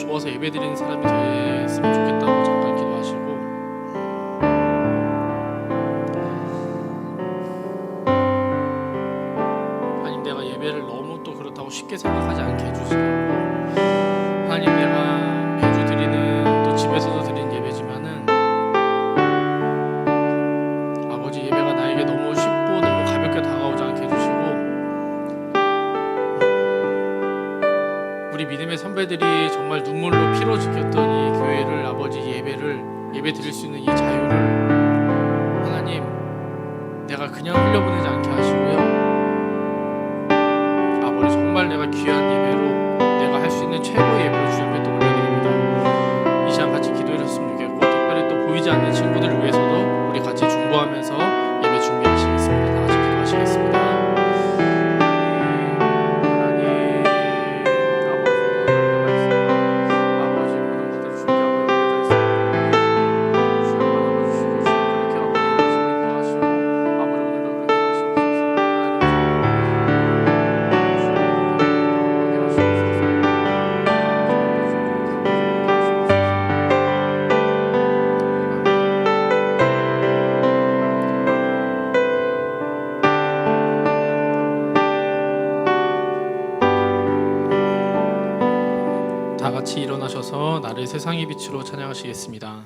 죽어서 예배드리는 사람이 됐으면 좋겠다고 잠깐 기도하시고, 하나님 내가 예배를 너무 또 그렇다고 쉽게 생각하지 않게 해주시고, 하나님 내가 매주 드리는 또 집에서도 드리는 예배지만은 아버지 예배가 나에게 너무 쉽고 너무 가볍게 다가오지 않게 해주시고, 우리 믿음의 선배들이 정말 눈물로 피로 지켰던 이 교회를, 아버지 예배 드릴 수 있는 이 자유를 하나님 내가 그냥 흘려보내지 않게 하시고요, 아버지 정말 내가 귀한 예배로 내가 할 수 있는 최고의 예배로 주님 앞에 또 올려드립니다. 이 시간 같이 기도해 주셨으면 좋겠고, 특별히 또 보이지 않는 친구들을 위해서도 우리 같이 중보하면서 예배 준비하시겠습니다. 다 같이 기도하시겠습니다. 다 같이 일어나셔서 나를 세상의 빛으로 찬양하시겠습니다.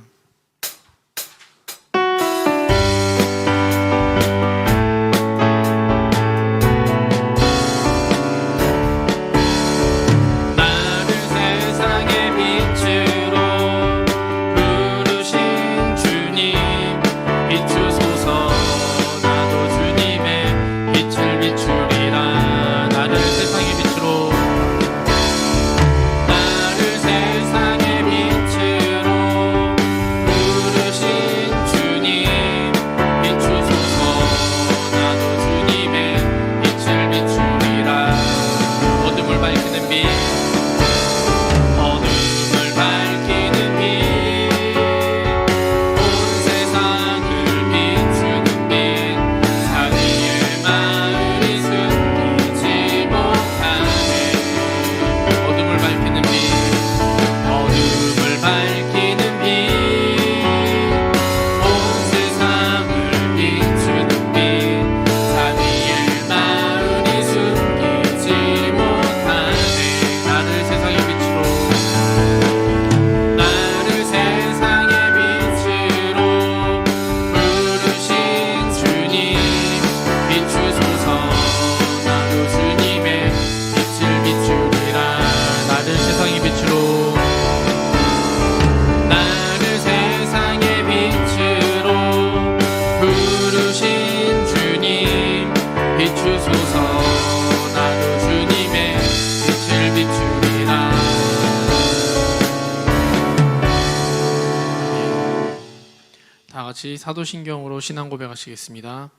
다 같이 사도신경으로 신앙 고백하시겠습니다.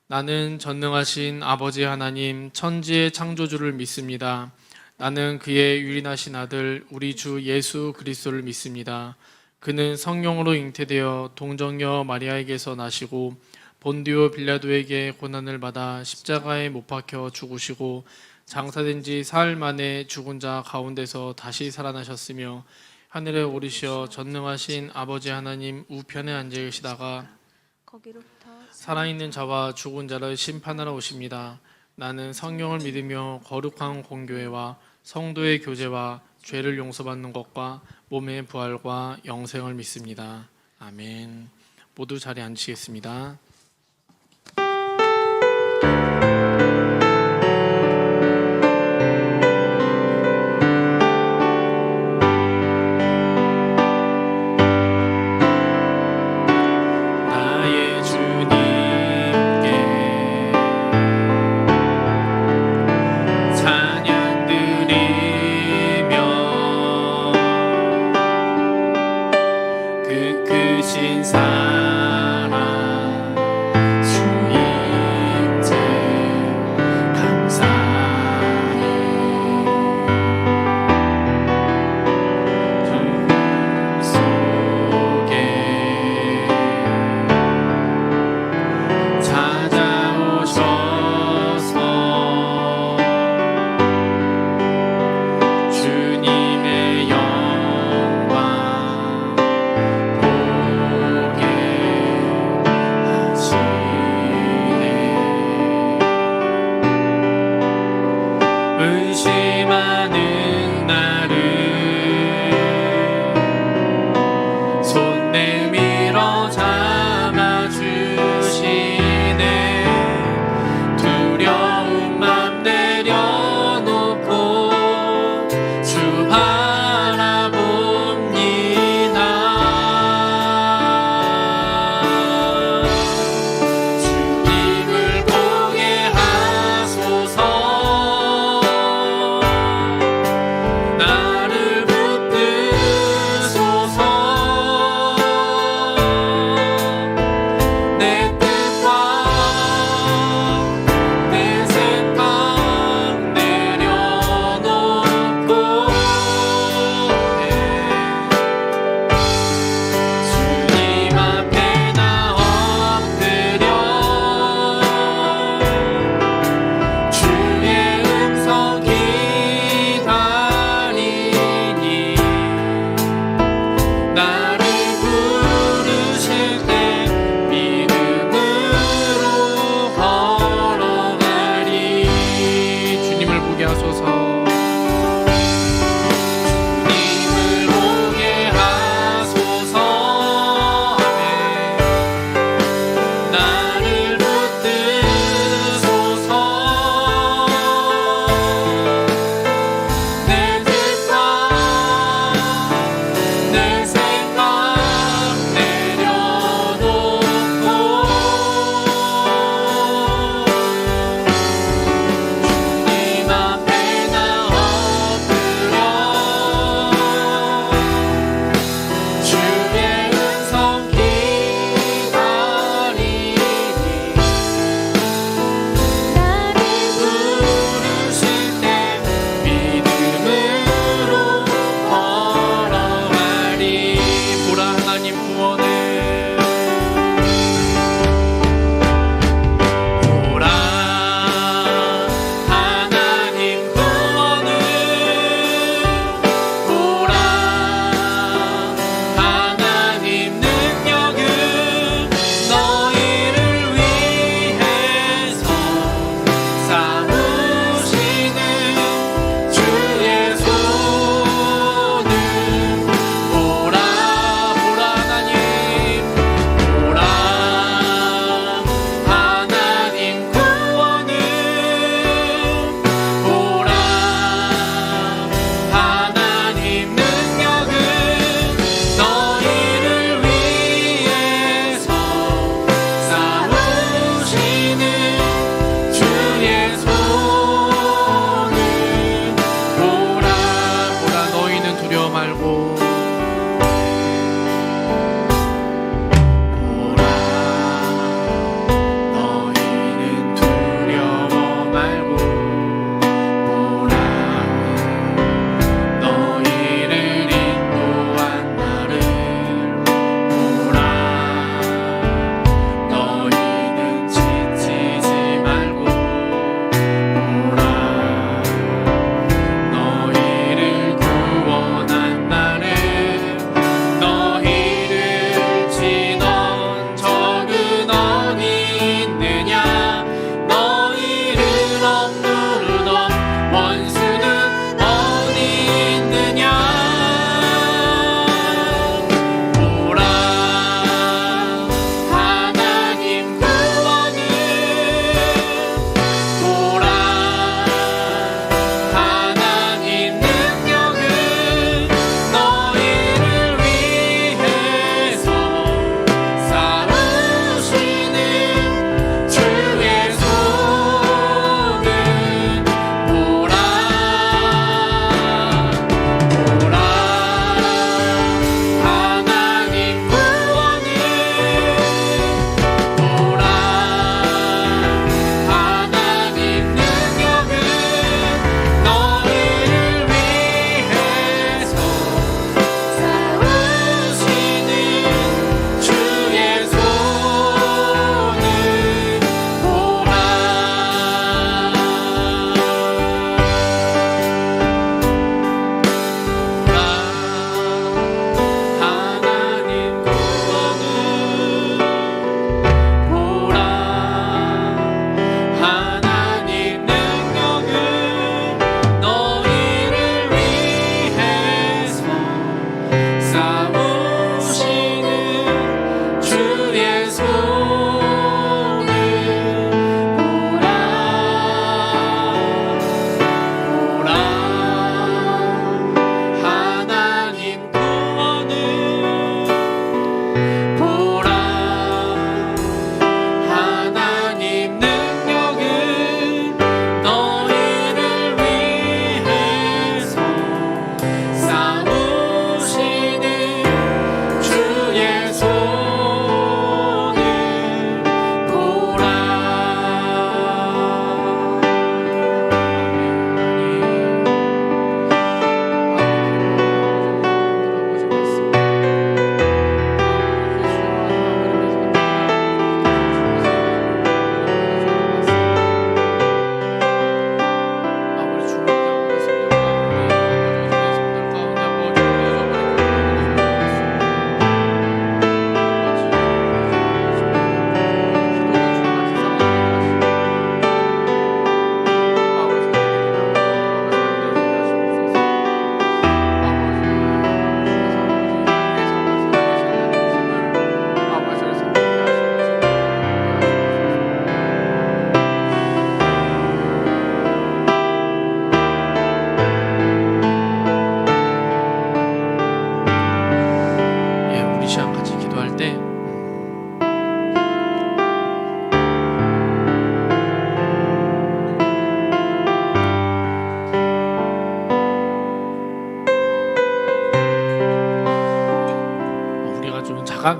나는 전능하신 아버지 하나님 천지의 창조주를 믿습니다. 나는 그의 유일하신 아들 우리 주 예수 그리스도를 믿습니다. 그는 성령으로 잉태되어 동정녀 마리아에게서 나시고 본디오 빌라도에게 고난을 받아 십자가에 못 박혀 죽으시고 장사된 지 사흘 만에 죽은 자 가운데서 다시 살아나셨으며 하늘에 오르시어 전능하신 아버지 하나님 우편에 앉아 계시다가 거기로부터 살아있는 자와 죽은 자를 심판하러 오십니다. 나는 성령을 믿으며 거룩한 공교회와 성도의 교제와 죄를 용서받는 것과 몸의 부활과 영생을 믿습니다. 아멘. 모두 자리에 앉으시겠습니다. 그 크신 사랑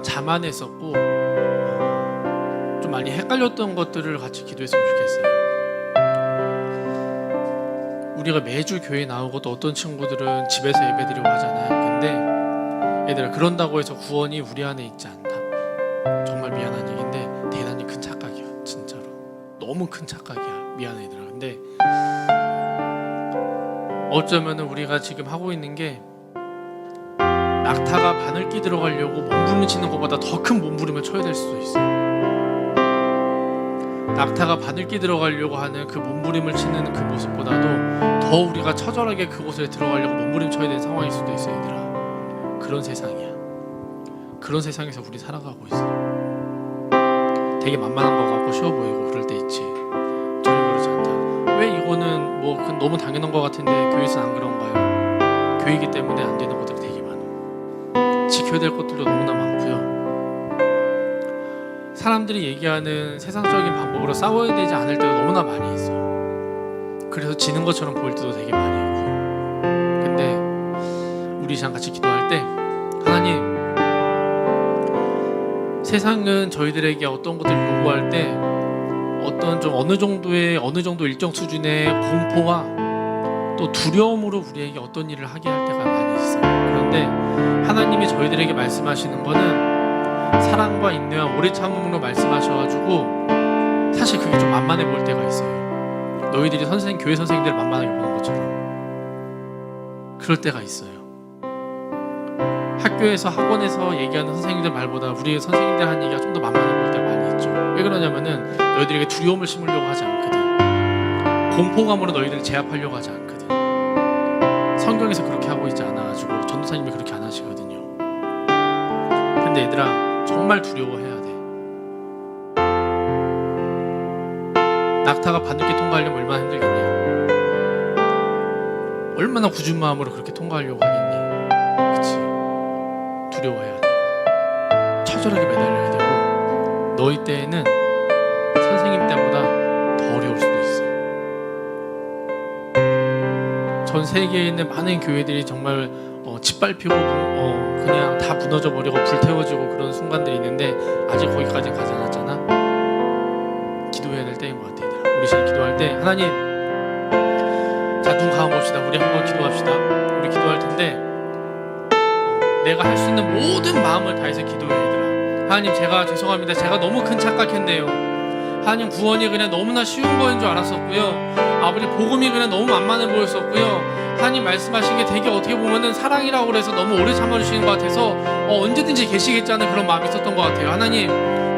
자만했었고 좀 많이 헷갈렸던 것들을 같이 기도했으면 좋겠어요. 우리가 매주 교회 나오고 또 어떤 친구들은 집에서 예배드리고 하잖아요. 근데 얘들아, 그런다고 해서 구원이 우리 안에 있지 않다. 정말 미안한 얘기인데 대단히 큰 착각이야. 진짜로 너무 큰 착각이야. 미안해 얘들아. 근데 어쩌면은 우리가 지금 하고 있는 게 낙타가 바늘기 들어가려고 몸부림 치는 것보다 더 큰 몸부림을 쳐야 될 수도 있어요. 낙타가 바늘기 들어가려고 하는 그 몸부림을 치는 그 모습보다도 더 우리가 처절하게 그곳에 들어가려고 몸부림 쳐야 되는 상황일 수도 있어요. 얘들아, 그런 세상이야. 그런 세상에서 우리 살아가고 있어. 되게 만만한 거 같고 쉬워 보이고 그럴 때 있지. 전혀 그러지 않다. 왜 이거는 뭐 너무 당연한 거 같은데 교회에서는 안 그런가요? 교회이기 때문에 안 되는 것들이 되게 많아. 지켜야 될 것들도 너무나 많고요. 사람들이 얘기하는 세상적인 방법으로 싸워야 되지 않을 때도 너무나 많이 있어. 그래서 지는 것처럼 보일 때도 되게 많이 있고. 근데 우리 시간 같이 기도할 때 하나님, 세상은 저희들에게 어떤 것들을 요구할 때 어떤 좀 어느 정도 일정 수준의 공포와 또 두려움으로 우리에게 어떤 일을 하게 할 때가 많이 있어요. 그런데 하나님이 저희들에게 말씀하시는 거는 사랑과 인내와 오래 참음으로 말씀하셔가지고 사실 그게 좀 만만해 보일 때가 있어요. 너희들이 교회 선생님들을 만만하게 보는 것처럼 그럴 때가 있어요. 학교에서 학원에서 얘기하는 선생님들 말보다 우리 선생님들 하는 얘기가 좀 더 만만해 보일 때가 많이 있죠. 왜 그러냐면은 너희들에게 두려움을 심으려고 하지 않거든. 공포감으로 너희들을 제압하려고 하지 않거든. 성경에서 그렇게 하고 있지 않아가지고 전도사님이 그렇게 안 하시거든요. 근데 얘들아, 정말 두려워해야 돼. 낙타가 바늘길 통과하려면 얼마나 힘들겠냐. 얼마나 굳은 마음으로 그렇게 통과하려고 하겠니. 그치? 두려워해야 돼. 처절하게 매달려야 되고, 너희 때에는 선생님 때보다 더 어려울 수도 있어. 전 세계에 있는 많은 교회들이 정말 짓밟히고 그냥 다 무너져 버리고 불태워지고 그런 순간들이 있는데 아직 거기까지 가지 않았잖아. 기도해야 될 때인 것 같아. 얘들아, 우리 시간 기도할 때 하나님, 자, 눈 감아봅시다. 우리 한번 기도합시다. 우리 기도할 텐데 내가 할 수 있는 모든 마음을 다해서 기도해. 얘들아, 하나님, 제가 죄송합니다. 제가 너무 큰 착각했네요. 하나님, 구원이 그냥 너무나 쉬운 거인 줄 알았었고요. 아버지, 복음이 그냥 너무 만만해 보였었고요. 하나님 말씀하신 게 되게 어떻게 보면은 사랑이라고 그래서 너무 오래 참아주시는 것 같아서 언제든지 계시겠자는 그런 마음이 있었던 것 같아요. 하나님,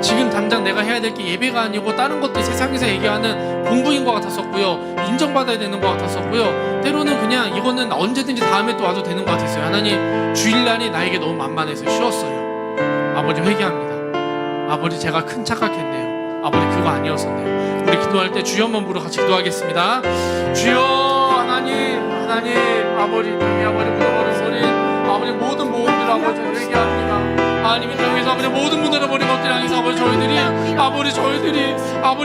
지금 당장 내가 해야 될 게 예배가 아니고 다른 것들 세상에서 얘기하는 공부인 것 같았었고요. 인정받아야 되는 것 같았었고요. 때로는 그냥 이거는 언제든지 다음에 또 와도 되는 것 같았어요. 하나님, 주일날이 나에게 너무 만만해서 쉬웠어요. 아버지, 회개합니다. 아버지, 제가 큰 착각했네요. 아버지, 그거 아니었었네요. 우리 기도할 때 주여 한번 부르고 같이 기도하겠습니다. 주여, 하나님, 아버지, 땅에 아버지 묻어버린 소리, 아버지 모든 모험들 아버지 회개합니다. 하나님이 통해서 아버지 모든 무너져버린 것들 향해서 아버지 저희들이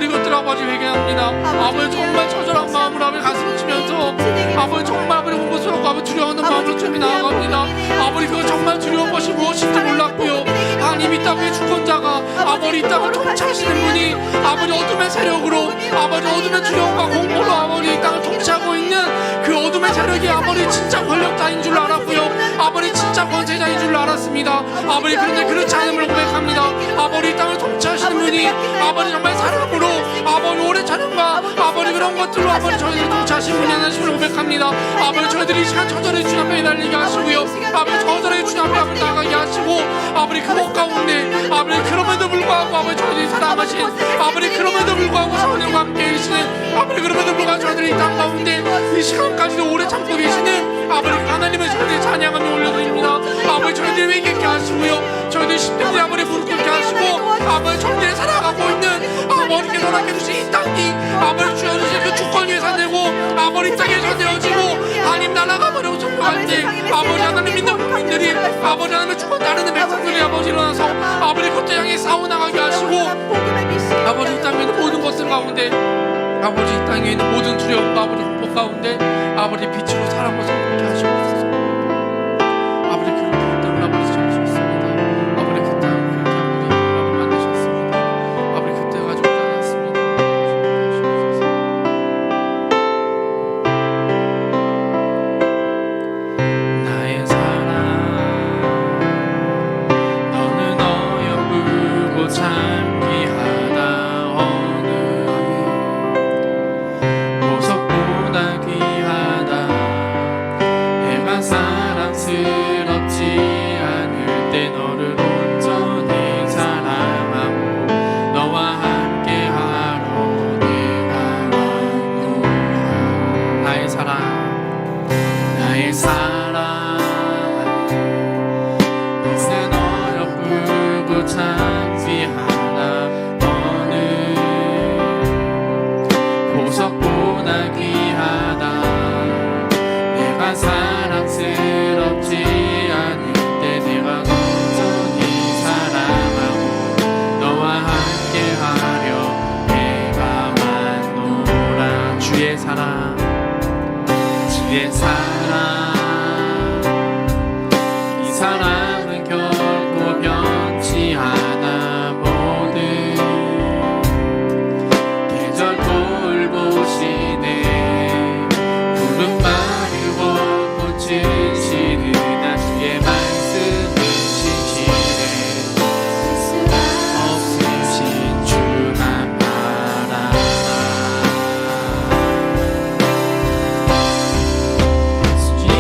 그것들 아버지 회개합니다. 아버지, 정말 처절한 마음으로 아버지 가슴을 치면서 아버지 정말 아버지 공부스럽고 아버지 두려워하는 마음으로 주님 나아갑니다. 아버지, 그거 정말 두려운 것이 무엇인지 몰랐고요. 하나님, 이 땅의 주권자가 아버지 이 땅을 통치하시는 분이 아버지 어둠의 세력으로 아버지 어둠의 두려움과 공포로 아버지 이 땅을 통치하고 있는 그 어둠의 세력이 아버지 진짜 권력자인 줄 알았고요. 아버지 진짜 권세자인 줄 알았습니다. 아버지, 그런데 그렇지 않음을 고백합니다. 아버지, 이 땅을 통치하시는 분이 아버지 정말 사랑으로 아버지 오래 찬양과 아버지 그런 것들로 아버지 저희를 통치하시는 분이 하나님을 고백합니다. 아버지, 저희들이 이 시간 처절히 주님 앞에 달리게 하시고요. 아버지, 처절히 주님 앞에 나가게 하시고 아버지 그것 가운데 아버지 그럼에도 불구하고 아버지 저희들이 사랑하신 아버지 그럼에도 불구하고 저희들과 함께 계시는 아버지 그럼에도 불구하고 저희들이 이 땅 가운데 이 시간까지도 오래 참고 계시는 아버지 하나님의 저희들이 찬양하며 올려드립니다. 아버지, 저희들이 회개케 하시고요. 저희들 십대들이 아버지 부르게 하시고 아버지 저희들이 살아가고 있는 아버지께 허락해 주신 이 땅이 아버지 주어주신 그 주권 위에 산되고 아버지 땅에서 되어지고 하나님 나라가 버리고 정말 때 아버지 하나님 믿는 국민들이 아버지 하나님의 주권 따르는 백성들이 아버지 일어나서 아버지 그때 향해 싸워나가게 하시고 아버지 이 땅에 있는 모든 것들 가운데 아버지 이 땅에 있는 모든 두려움과 아버지 공포 가운데 아버지 빛으로 사랑과 성공케 하시옵소서. 아버지, 그렇게 이 땅을 아버지 지어주셨습니다. 아버지, 그 땅 주의 사랑, 주의 사랑, 이 사랑은 결코 변치 않아. 모든 계절 돌보시네. 푸른 마르고 꽃은 시르다. 주의 말씀은 신실해. 없으신 주만 바라라. 주의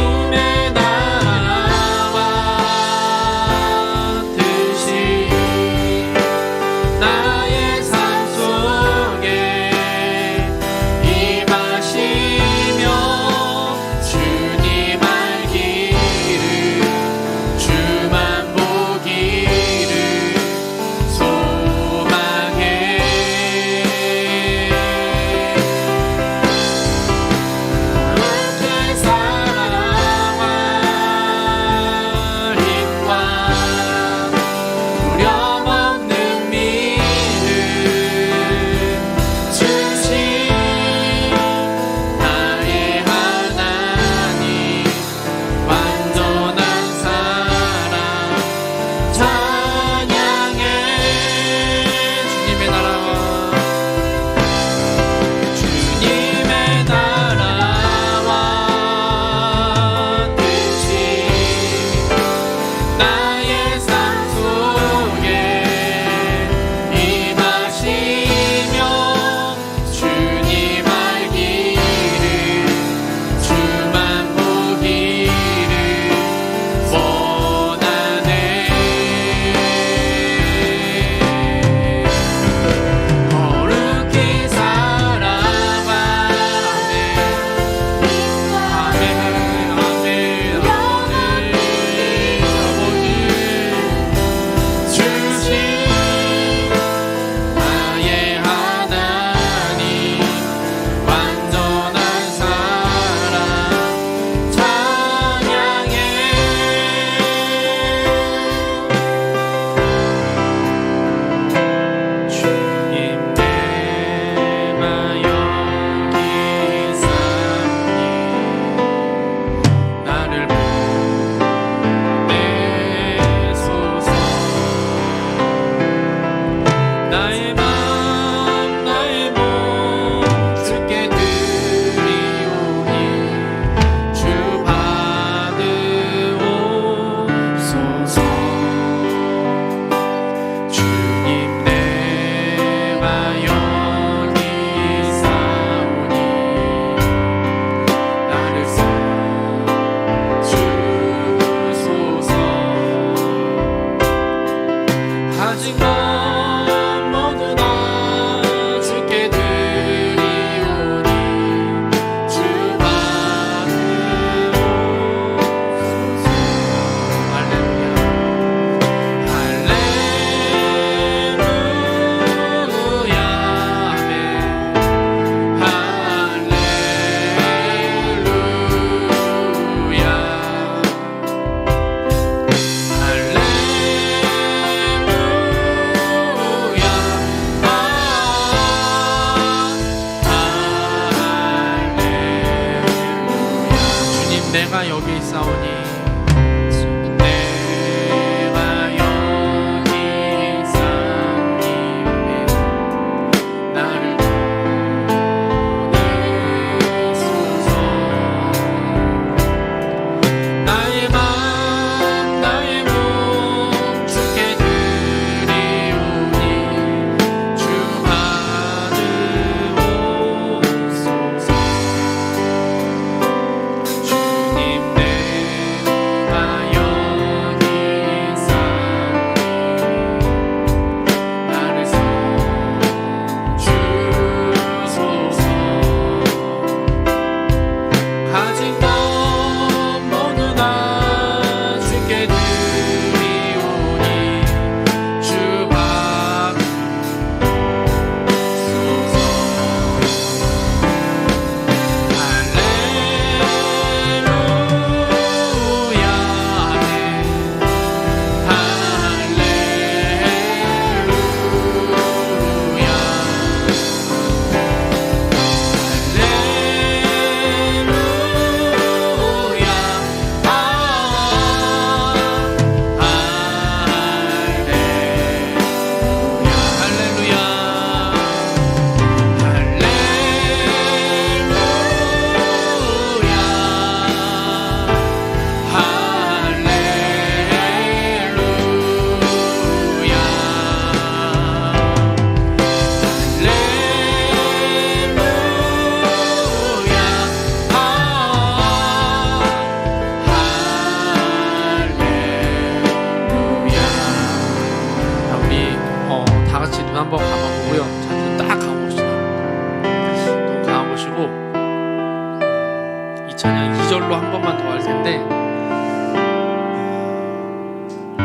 찬양 2절로 한 번만 더 할 텐데,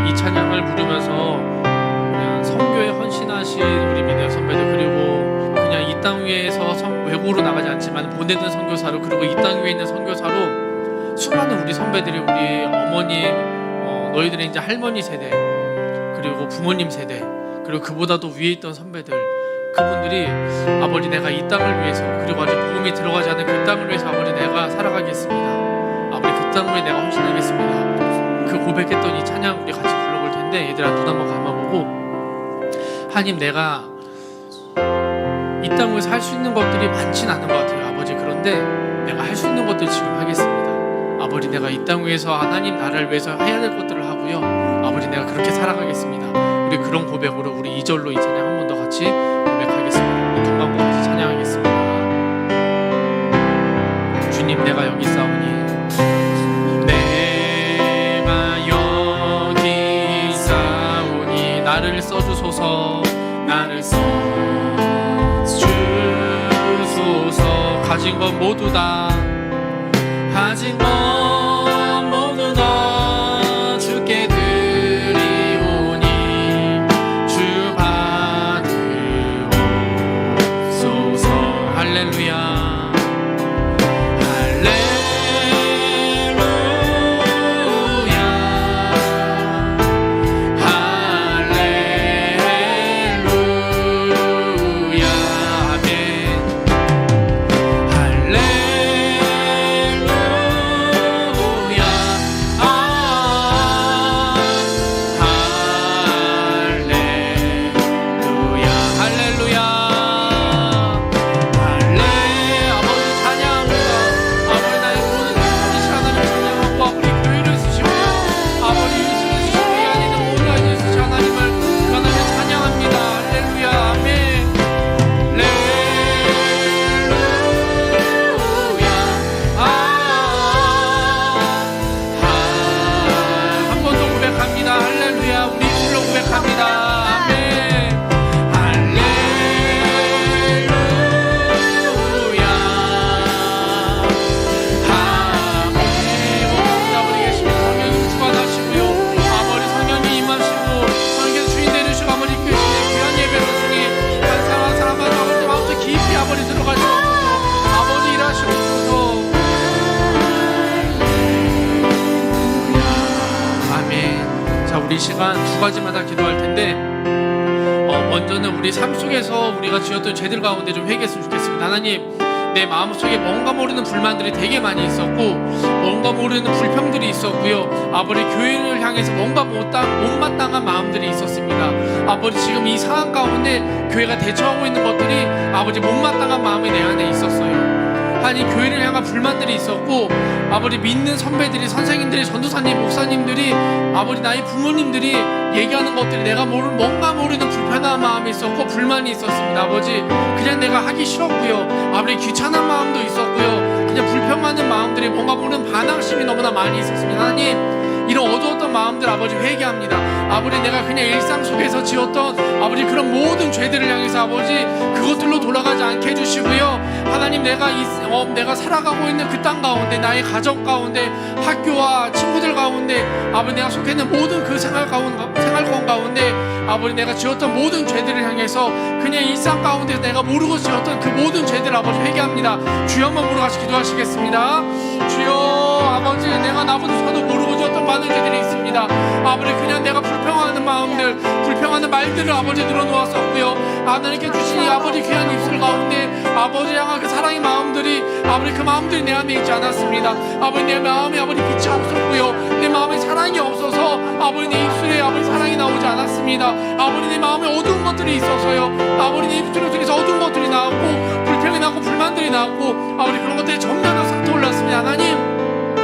이 찬양을 부르면서 그냥 선교에 헌신하신 우리 민혜 선배들, 그리고 그냥 이 땅 위에서 외국으로 나가지 않지만 보내는 선교사로, 그리고 이 땅 위에 있는 선교사로 수많은 우리 선배들이, 우리 어머님, 너희들의 이제 할머니 세대, 그리고 부모님 세대, 그리고 그보다도 위에 있던 선배들, 그분들이 아버지 내가 이 땅을 위해서, 그리고 아직 복음이 들어가지 않은 그 땅을 위해서 아버지 내가 살아가겠습니다. 아버지 그 땅 위에 내가 헌신하겠습니다. 그 고백했던 이 찬양 우리 같이 불러볼 텐데, 얘들아 눈 한번 감아보고, 하나님 내가 이 땅 위에서 할 수 있는 것들이 많진 않은 것 같아요 아버지. 그런데 내가 할 수 있는 것들 지금 하겠습니다. 아버지 내가 이 땅 위에서 하나님 나라를 위해서 해야 될 것들을 하고요, 아버지 내가 그렇게 살아가겠습니다. 우리 그런 고백으로 우리 2절로 이 찬양 한 번 더 같이 고백하겠습니다. 우리 동방과 같이 찬양하겠습니다. 주님 내가 여기 싸우니, 내가 여기 싸우니 나를 써주소서, 나를 써주소서. 가진 것 모두 다, 가진 것 모두 다 주께 드리오니 주 받으옵소서. 할렐루야. 우리 시간 두 가지마다 기도할 텐데, 먼저는 우리 삶 속에서 우리가 지었던 죄들 가운데 좀 회개했으면 좋겠습니다. 하나님, 내 마음속에 뭔가 모르는 불만들이 되게 많이 있었고, 뭔가 모르는 불평들이 있었고요, 아버지 교회를 향해서 뭔가 못마땅한 마음들이 있었습니다. 아버지 지금 이 상황 가운데 교회가 대처하고 있는 것들이 아버지 못마땅한 마음이 내 안에 있었어요. 하나님, 교회를 향한 불만들이 있었고, 아버지 믿는 선배들이, 선생님들이, 전도사님, 목사님들이, 아버지 나의 부모님들이 얘기하는 것들이 내가 뭔가 모르는 불편한 마음이 있었고 불만이 있었습니다. 아버지 그냥 내가 하기 싫었고요, 아버지 귀찮은 마음도 있었고요, 그냥 불평하는 마음들이, 뭔가 모르는 반항심이 너무나 많이 있었습니다. 하나님, 이런 어두웠던 마음들 아버지 회개합니다. 아버지 내가 그냥 일상 속에서 지었던 아버지 그런 모든 죄들을 향해서 아버지 그것들로 돌아가지 않게 해주시고요, 하나님 내가 살아가고 있는 그 땅 가운데, 나의 가정 가운데, 학교와 친구들 가운데, 아버지 내가 속해 있는 모든 그 생활권 가운데 아버지 내가 지었던 모든 죄들을 향해서 그냥 일상 가운데 내가 모르고 지었던 그 모든 죄들 아버지 회개합니다. 주여 한번 모르고 같이 기도하시겠습니다. 주여, 아버지 내가 나부터도 모르고 지었던 많은 죄들이 있습니다. 아버지 그냥 내가 불평하는 마음들, 불평하는 말들을 아버지 늘어놓았었고요, 하나님께 주신 이 아버지 귀한 입술 가운데 아버지 향한 그 사랑의 마음들이, 아버지 그 마음들이 내 안에 있지 않았습니다. 아버지 내 마음에 아버지 빛이 없었고요, 내 마음에 사랑이 없어서 아버지 내 입술에 아버지 사랑이 나오지 않았습니다. 아버지 내 마음에 어두운 것들이 있어서요, 아버지 내 입술 속에서 어두운 것들이 나왔고 불평이 나고 불만들이 나왔고 아버지 그런 것들이 전면 다 삭혀올랐습니다. 하나님,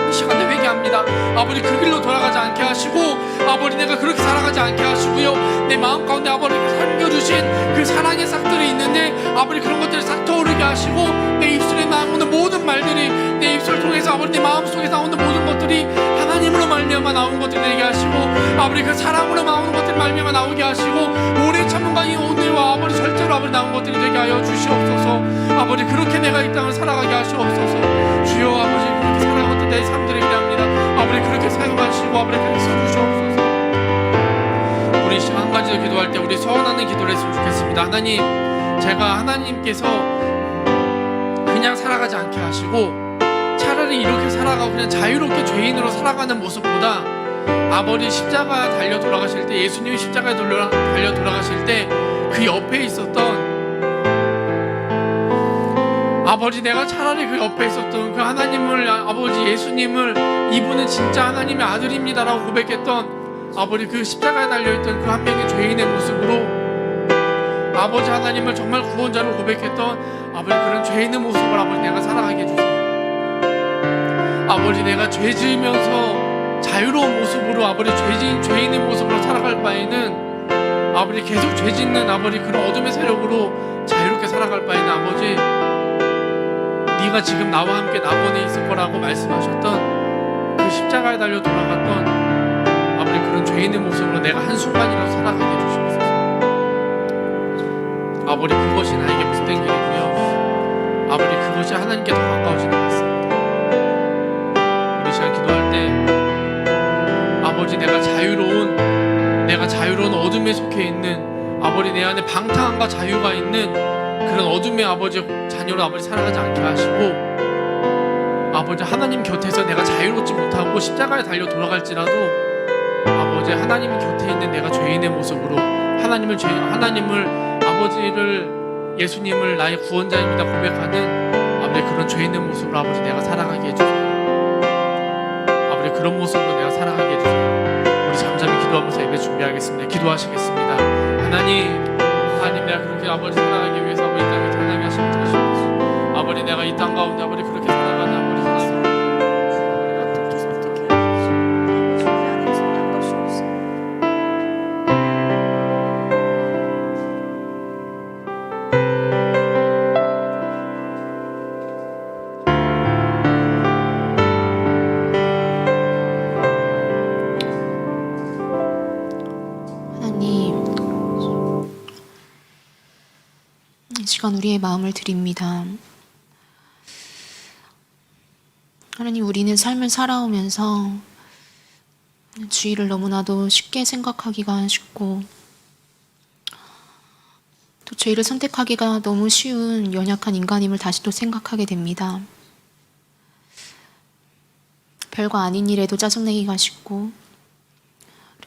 이 시간에 회개합니다. 아버지 그 길로 돌아가지 않게 하시고, 아버지 내가 그렇게 살아가지 않게 하시고요, 내 마음 가운데 아버지가 삼겨주신 그 사랑의 싹들이 있는데 아버지 그런 것들을 싹 떠오르게 하시고, 내 입술에 나오는 모든 말들이, 내 입술을 통해서 아버지 내 마음속에 나오는 모든 것들이 하나님으로 말미암아 나온 것들이 되게 하시고, 아버지 그 사랑으로 나오는 것들이 말미암아 나오게 하시고, 오래 참음과 이 온유와 아버지 절대로 아버지 나온 것들이 되게 하여 주시옵소서. 아버지 그렇게 내가 이 땅을 살아가게 하시옵소서. 주여, 아버지 그렇게 내 삶들을 기대합니다. 아버지 그렇게 사용하시고 아버지 그렇게 써주시옵소서. 우리 한 가지 더 기도할 때 우리 서원하는 기도를 했으면 좋겠습니다. 하나님, 제가 하나님께서 그냥 살아가지 않게 하시고 차라리 이렇게 살아가고 그냥 자유롭게 죄인으로 살아가는 모습보다 아버지 십자가 달려 돌아가실 때, 예수님이 십자가에 달려 돌아가실 때 그 옆에 있었던 아버지, 내가 차라리 그 옆에 있었던 그 하나님을, 아버지 예수님을, 이분은 진짜 하나님의 아들입니다라고 고백했던 아버지 그 십자가에 달려있던 그 한 명의 죄인의 모습으로 아버지 하나님을 정말 구원자로 고백했던 아버지 그런 죄인의 모습을 아버지 내가 살아가게 해주세요. 아버지 내가 죄 지으면서 자유로운 모습으로 아버지 죄인의 모습으로 살아갈 바에는 아버지 계속 죄 짓는 아버지 그런 어둠의 세력으로 자유롭게 살아갈 바에는 아버지 네가 지금 나와 함께 낙원에 있을 거라고 말씀하셨던 그 십자가에 달려 돌아갔던 아버지 그런 죄인의 모습으로 내가 한순간이라도 살아가게 해주시옵소서. 아버지 그것이 나에게 못된 길이고요, 아버지 그것이 하나님께 더 가까워지는 것 같습니다. 우리 시간 기도할 때 아버지 내가 자유로운 어둠에 속해 있는 아버지 내 안에 방탕함과 자유가 있는 그런 어둠의 아버지 자녀로 아버지 살아가지 않게 하시고 아버지 하나님 곁에서 내가 자유롭지 못하고 십자가에 달려 돌아갈지라도 아버지 하나님 곁에 있는 내가 죄인의 모습으로 하나님을 아버지를 예수님을 나의 구원자입니다 고백하는 아버지 그런 죄인의 모습으로 아버지 내가 살아가게 해주세요. 아버지 그런 모습으로 내가 살아가게 해주세요. 우리 잠잠히 기도하면서 예배 준비하겠습니다. 기도하시겠습니다. 하나님 내가 그렇게 아버지 살아가기 위해서 아버지 이 땅에 태어나게 하시면 되시옵소서. 아버지 내가 이 땅 가운데 아버지 그렇게 살아가는 아버지 하나님 시간 우리의 마음을 드립니다. 하나님, 우리는 삶을 살아오면서 주의를 너무나도 쉽게 생각하기가 쉽고 또 죄를 선택하기가 너무 쉬운 연약한 인간임을 다시 또 생각하게 됩니다. 별거 아닌 일에도 짜증내기가 쉽고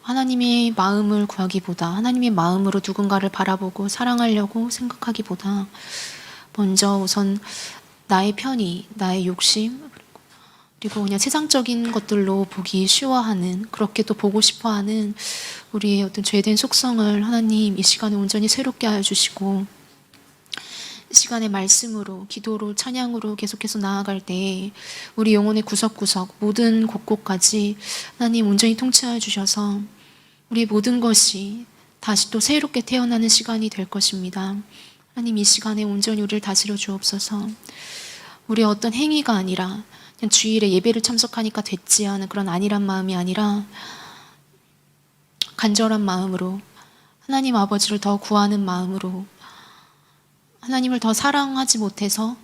하나님의 마음을 구하기보다 하나님의 마음으로 누군가를 바라보고 사랑하려고 생각하기보다 먼저 우선 나의 편의, 나의 욕심 그리고 그냥 세상적인 것들로 보기 쉬워하는, 그렇게 또 보고 싶어하는 우리의 어떤 죄된 속성을 하나님 이 시간에 온전히 새롭게 하여 주시고 이 시간에 말씀으로, 기도로, 찬양으로 계속해서 나아갈 때 우리 영혼의 구석구석 모든 곳곳까지 하나님 온전히 통치하여 주셔서 우리의 모든 것이 다시 또 새롭게 태어나는 시간이 될 것입니다. 하나님 이 시간에 온전히 우리를 다스려 주옵소서. 우리의 어떤 행위가 아니라 그냥 주일에 예배를 참석하니까 됐지 하는 그런 안일한 마음이 아니라 간절한 마음으로 하나님 아버지를 더 구하는 마음으로 하나님을 더 사랑하지 못해서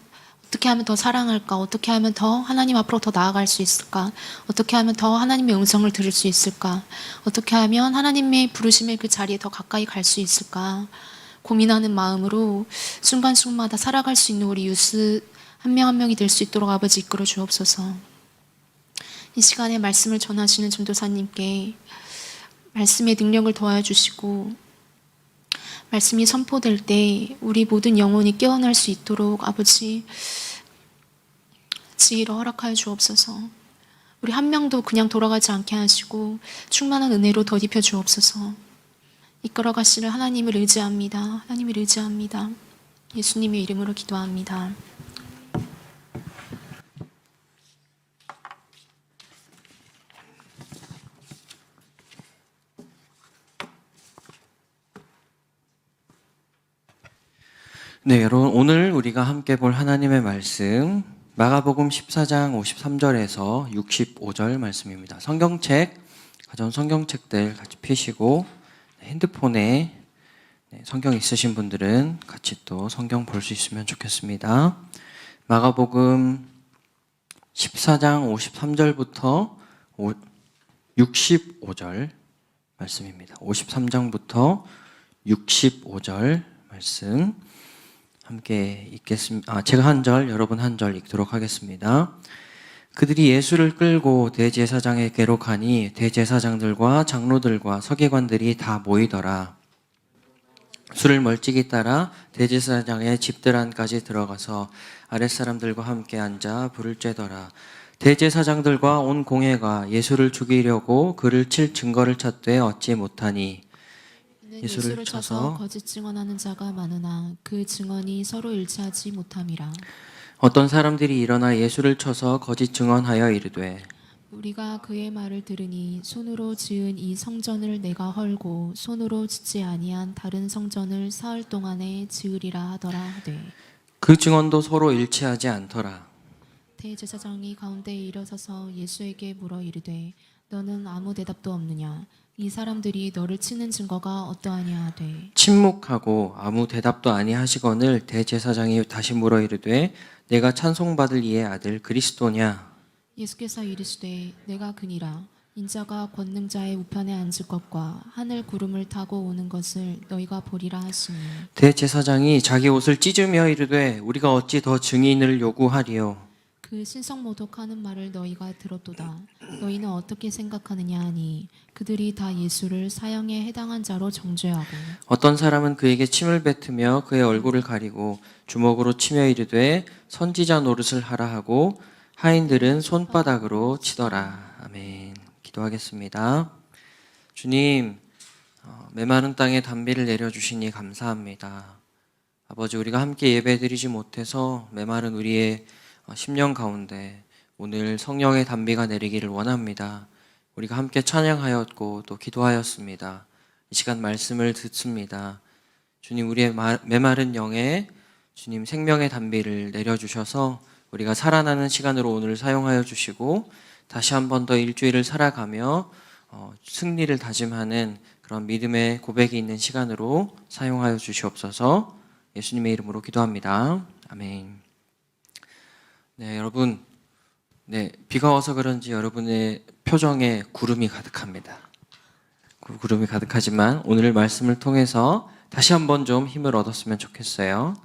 어떻게 하면 더 사랑할까? 어떻게 하면 더 하나님 앞으로 더 나아갈 수 있을까? 어떻게 하면 더 하나님의 음성을 들을 수 있을까? 어떻게 하면 하나님의 부르심의 그 자리에 더 가까이 갈 수 있을까? 고민하는 마음으로 순간순간마다 살아갈 수 있는 우리 유스 한 명 한 명이 될 수 있도록 아버지 이끌어 주옵소서. 이 시간에 말씀을 전하시는 전도사님께 말씀의 능력을 더하여 주시고 말씀이 선포될 때 우리 모든 영혼이 깨어날 수 있도록 아버지 지혜로 허락하여 주옵소서. 우리 한 명도 그냥 돌아가지 않게 하시고 충만한 은혜로 덧입혀 주옵소서. 이끌어 가시는 하나님을 의지합니다. 하나님을 의지합니다. 예수님의 이름으로 기도합니다. 네, 여러분 오늘 우리가 함께 볼 하나님의 말씀 마가복음 14장 53절에서 65절 말씀입니다. 성경책, 가전 성경책들 같이 펴시고 핸드폰에 성경 있으신 분들은 같이 또 성경 볼 수 있으면 좋겠습니다. 마가복음 14장 53절부터 65절 말씀입니다. 53장부터 65절 말씀 함께 읽겠습니다. 제가 한 절, 여러분 한 절 읽도록 하겠습니다. 그들이 예수를 끌고 대제사장에게로 가니 대제사장들과 장로들과 서기관들이 다 모이더라. 술을 멀찍이 따라 대제사장의 집들 안까지 들어가서 아랫사람들과 함께 앉아 불을 쬐더라. 대제사장들과 온 공회가 예수를 죽이려고 그를 칠 증거를 찾되 얻지 못하니 예수를 쳐서 거짓 증언하는 자가 많으나 그 증언이 서로 일치하지 못함이라. 어떤 사람들이 일어나 예수를 쳐서 거짓 증언하여 이르되 우리가 그의 말을 들으니 손으로 지은 이 성전을 내가 헐고 손으로 짓지 아니한 다른 성전을 사흘 동안에 지으리라 하더라 하되 그 증언도 서로 일치하지 않더라. 대제사장이 가운데에 일어서서 예수에게 물어 이르되 너는 아무 대답도 없느냐 이 사람들이 너를 치는 증거가 어떠하냐 하되 침묵하고 아무 대답도 아니하시거늘 대제사장이 다시 물어 이르되 내가 찬송받을 이의 아들 그리스도냐? 예수께서 이르시되 내가 그니라 인자가 권능자의 우편에 앉을 것과 하늘 구름을 타고 오는 것을 너희가 보리라 하시니 대제사장이 자기 옷을 찢으며 이르되 우리가 어찌 더 증인을 요구하리요? 그 신성모독하는 말을 너희가 들었도다. 너희는 어떻게 생각하느냐 하니 그들이 다 예수를 사형에 해당한 자로 정죄하고 어떤 사람은 그에게 침을 뱉으며 그의 얼굴을 가리고 주먹으로 치며 이르되 선지자 노릇을 하라 하고 하인들은 손바닥으로 치더라. 아멘. 기도하겠습니다. 주님, 메마른 땅에 단비를 내려주시니 감사합니다. 아버지, 우리가 함께 예배드리지 못해서 메마른 우리의 심령 가운데 오늘 성령의 단비가 내리기를 원합니다. 우리가 함께 찬양하였고 또 기도하였습니다. 이 시간 말씀을 듣습니다. 주님, 우리의 메마른 영에 주님 생명의 단비를 내려주셔서 우리가 살아나는 시간으로 오늘 사용하여 주시고 다시 한 번 더 일주일을 살아가며 승리를 다짐하는 그런 믿음의 고백이 있는 시간으로 사용하여 주시옵소서. 예수님의 이름으로 기도합니다. 아멘. 네, 여러분, 비가 와서 그런지 여러분의 표정에 구름이 가득합니다. 구름이 가득하지만 오늘 말씀을 통해서 다시 한번 좀 힘을 얻었으면 좋겠어요.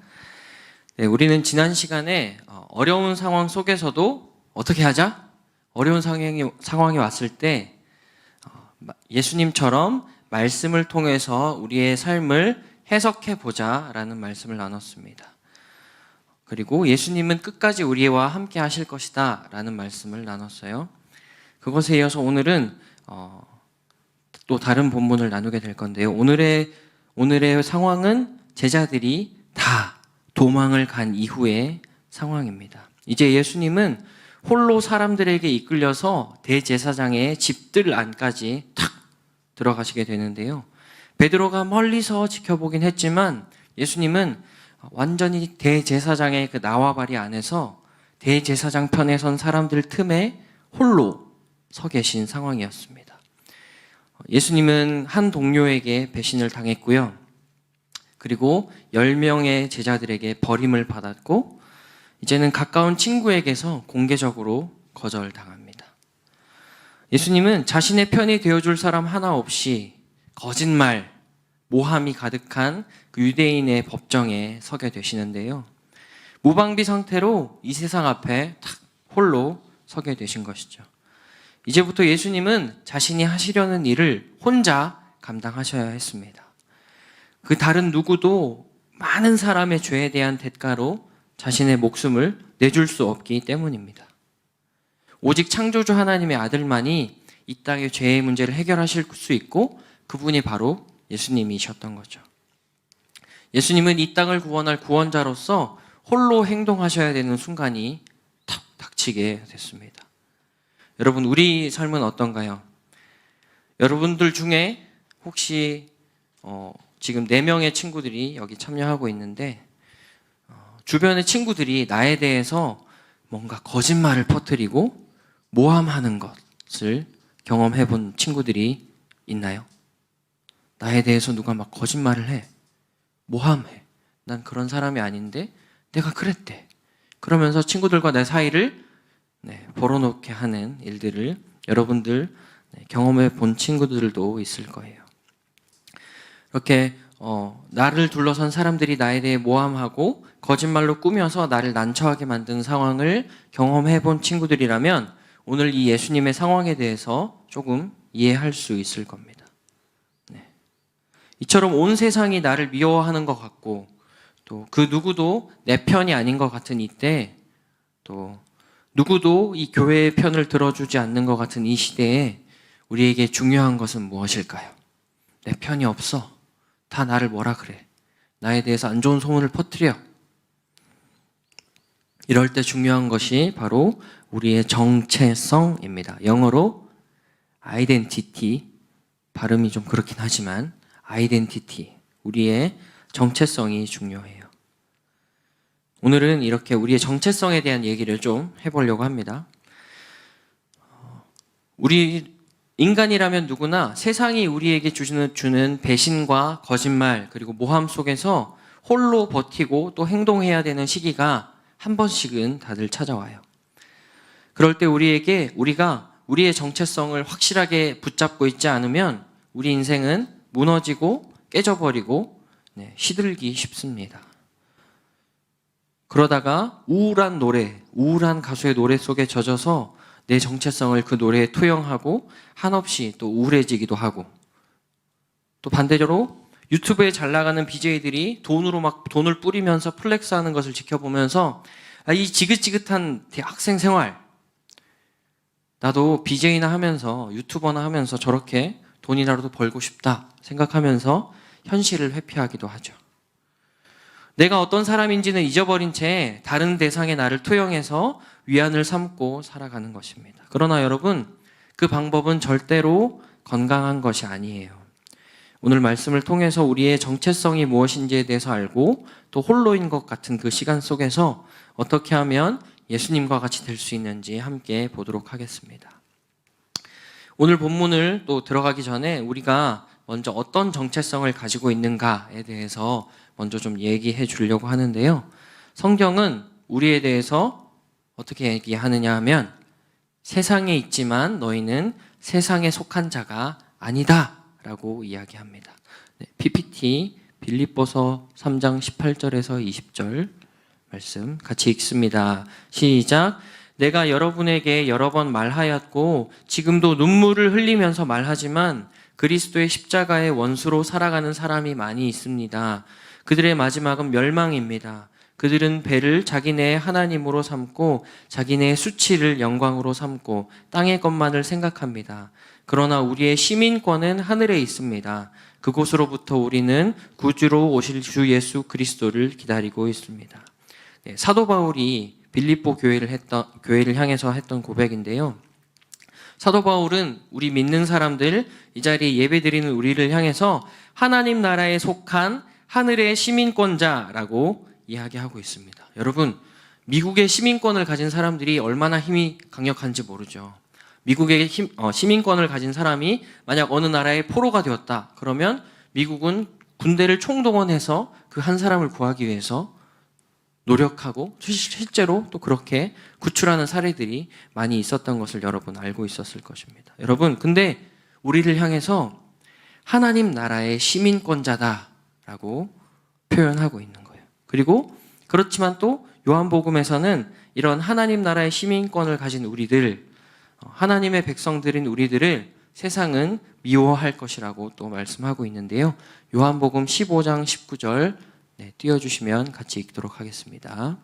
네, 우리는 지난 시간에 어려운 상황 속에서도 어떻게 하자? 어려운 상황이 왔을 때 예수님처럼 말씀을 통해서 우리의 삶을 해석해 보자라는 말씀을 나눴습니다. 그리고 예수님은 끝까지 우리와 함께 하실 것이다 라는 말씀을 나눴어요. 그것에 이어서 오늘은 또 다른 본문을 나누게 될 건데요. 오늘의 상황은 제자들이 다 도망을 간 이후의 상황입니다. 이제 예수님은 홀로 사람들에게 이끌려서 대제사장의 집들 안까지 탁 들어가시게 되는데요. 베드로가 멀리서 지켜보긴 했지만 예수님은 완전히 대제사장의 그 나와바리 안에서 대제사장 편에 선 사람들 틈에 홀로 서 계신 상황이었습니다. 예수님은 한 동료에게 배신을 당했고요. 그리고 10명의 제자들에게 버림을 받았고 이제는 가까운 친구에게서 공개적으로 거절당합니다. 예수님은 자신의 편이 되어줄 사람 하나 없이 거짓말, 모함이 가득한 그 유대인의 법정에 서게 되시는데요. 무방비 상태로 이 세상 앞에 탁 홀로 서게 되신 것이죠. 이제부터 예수님은 자신이 하시려는 일을 혼자 감당하셔야 했습니다. 그 다른 누구도 많은 사람의 죄에 대한 대가로 자신의 목숨을 내줄 수 없기 때문입니다. 오직 창조주 하나님의 아들만이 이 땅의 죄의 문제를 해결하실 수 있고 그분이 바로 예수님이셨던 거죠. 예수님은 이 땅을 구원할 구원자로서 홀로 행동하셔야 되는 순간이 탁 닥치게 됐습니다. 여러분, 우리 삶은 어떤가요? 여러분들 중에 혹시 지금 4명의 친구들이 여기 참여하고 있는데 주변의 친구들이 나에 대해서 뭔가 거짓말을 퍼뜨리고 모함하는 것을 경험해 본 친구들이 있나요? 나에 대해서 누가 막 거짓말을 해. 모함해. 난 그런 사람이 아닌데 내가 그랬대. 그러면서 친구들과 내 사이를 벌어놓게 하는 일들을 여러분들 경험해 본 친구들도 있을 거예요. 이렇게 나를 둘러선 사람들이 나에 대해 모함하고 거짓말로 꾸며서 나를 난처하게 만드는 상황을 경험해 본 친구들이라면 오늘 이 예수님의 상황에 대해서 조금 이해할 수 있을 겁니다. 이처럼 온 세상이 나를 미워하는 것 같고 또 그 누구도 내 편이 아닌 것 같은 이때, 또 누구도 이 교회의 편을 들어주지 않는 것 같은 이 시대에 우리에게 중요한 것은 무엇일까요? 내 편이 없어. 다 나를 뭐라 그래. 나에 대해서 안 좋은 소문을 퍼뜨려. 이럴 때 중요한 것이 바로 우리의 정체성입니다. 영어로 identity, 발음이 좀 그렇긴 하지만 identity, 우리의 정체성이 중요해요. 오늘은 이렇게 우리의 정체성에 대한 얘기를 좀 해보려고 합니다. 우리 인간이라면 누구나 세상이 우리에게 주는 배신과 거짓말 그리고 모함 속에서 홀로 버티고 또 행동해야 되는 시기가 한 번씩은 다들 찾아와요. 그럴 때 우리가 우리의 정체성을 확실하게 붙잡고 있지 않으면 우리 인생은 무너지고 깨져버리고 시들기 쉽습니다. 그러다가 우울한 가수의 노래 속에 젖어서 내 정체성을 그 노래에 투영하고 한없이 또 우울해지기도 하고, 또 반대로 유튜브에 잘 나가는 BJ들이 돈을 뿌리면서 플렉스하는 것을 지켜보면서 이 지긋지긋한 대학생 생활, 나도 BJ나 하면서 유튜버나 하면서 저렇게 돈이라도 벌고 싶다 생각하면서 현실을 회피하기도 하죠. 내가 어떤 사람인지는 잊어버린 채 다른 대상의 나를 투영해서 위안을 삼고 살아가는 것입니다. 그러나 여러분, 그 방법은 절대로 건강한 것이 아니에요. 오늘 말씀을 통해서 우리의 정체성이 무엇인지에 대해서 알고 또 홀로인 것 같은 그 시간 속에서 어떻게 하면 예수님과 같이 될 수 있는지 함께 보도록 하겠습니다. 오늘 본문을 또 들어가기 전에 우리가 먼저 어떤 정체성을 가지고 있는가에 대해서 먼저 좀 얘기해 주려고 하는데요. 성경은 우리에 대해서 어떻게 얘기하느냐 하면 세상에 있지만 너희는 세상에 속한 자가 아니다 라고 이야기합니다. PPT 빌립보서 3장 18절에서 20절 말씀 같이 읽습니다. 시작. 내가 여러분에게 여러 번 말하였고 지금도 눈물을 흘리면서 말하지만 그리스도의 십자가의 원수로 살아가는 사람이 많이 있습니다. 그들의 마지막은 멸망입니다. 그들은 배를 자기네의 하나님으로 삼고 자기네의 수치를 영광으로 삼고 땅의 것만을 생각합니다. 그러나 우리의 시민권은 하늘에 있습니다. 그곳으로부터 우리는 구주로 오실 주 예수 그리스도를 기다리고 있습니다. 사도 바울이 빌립보 교회를 향해서 했던 고백인데요. 사도 바울은 우리 믿는 사람들, 이 자리에 예배드리는 우리를 향해서 하나님 나라에 속한 하늘의 시민권자라고 이야기하고 있습니다. 여러분, 미국의 시민권을 가진 사람들이 얼마나 힘이 강력한지 모르죠. 미국의 시민권을 가진 사람이 만약 어느 나라의 포로가 되었다. 그러면 미국은 군대를 총동원해서 그 한 사람을 구하기 위해서 노력하고 실제로 또 그렇게 구출하는 사례들이 많이 있었던 것을 여러분 알고 있었을 것입니다. 여러분, 근데 우리를 향해서 하나님 나라의 시민권자다라고 표현하고 있는 거예요. 그리고 그렇지만 또 요한복음에서는 이런 하나님 나라의 시민권을 가진 우리들, 하나님의 백성들인 우리들을 세상은 미워할 것이라고 또 말씀하고 있는데요. 요한복음 15장 19절 띄워주시면 같이 읽도록 하겠습니다.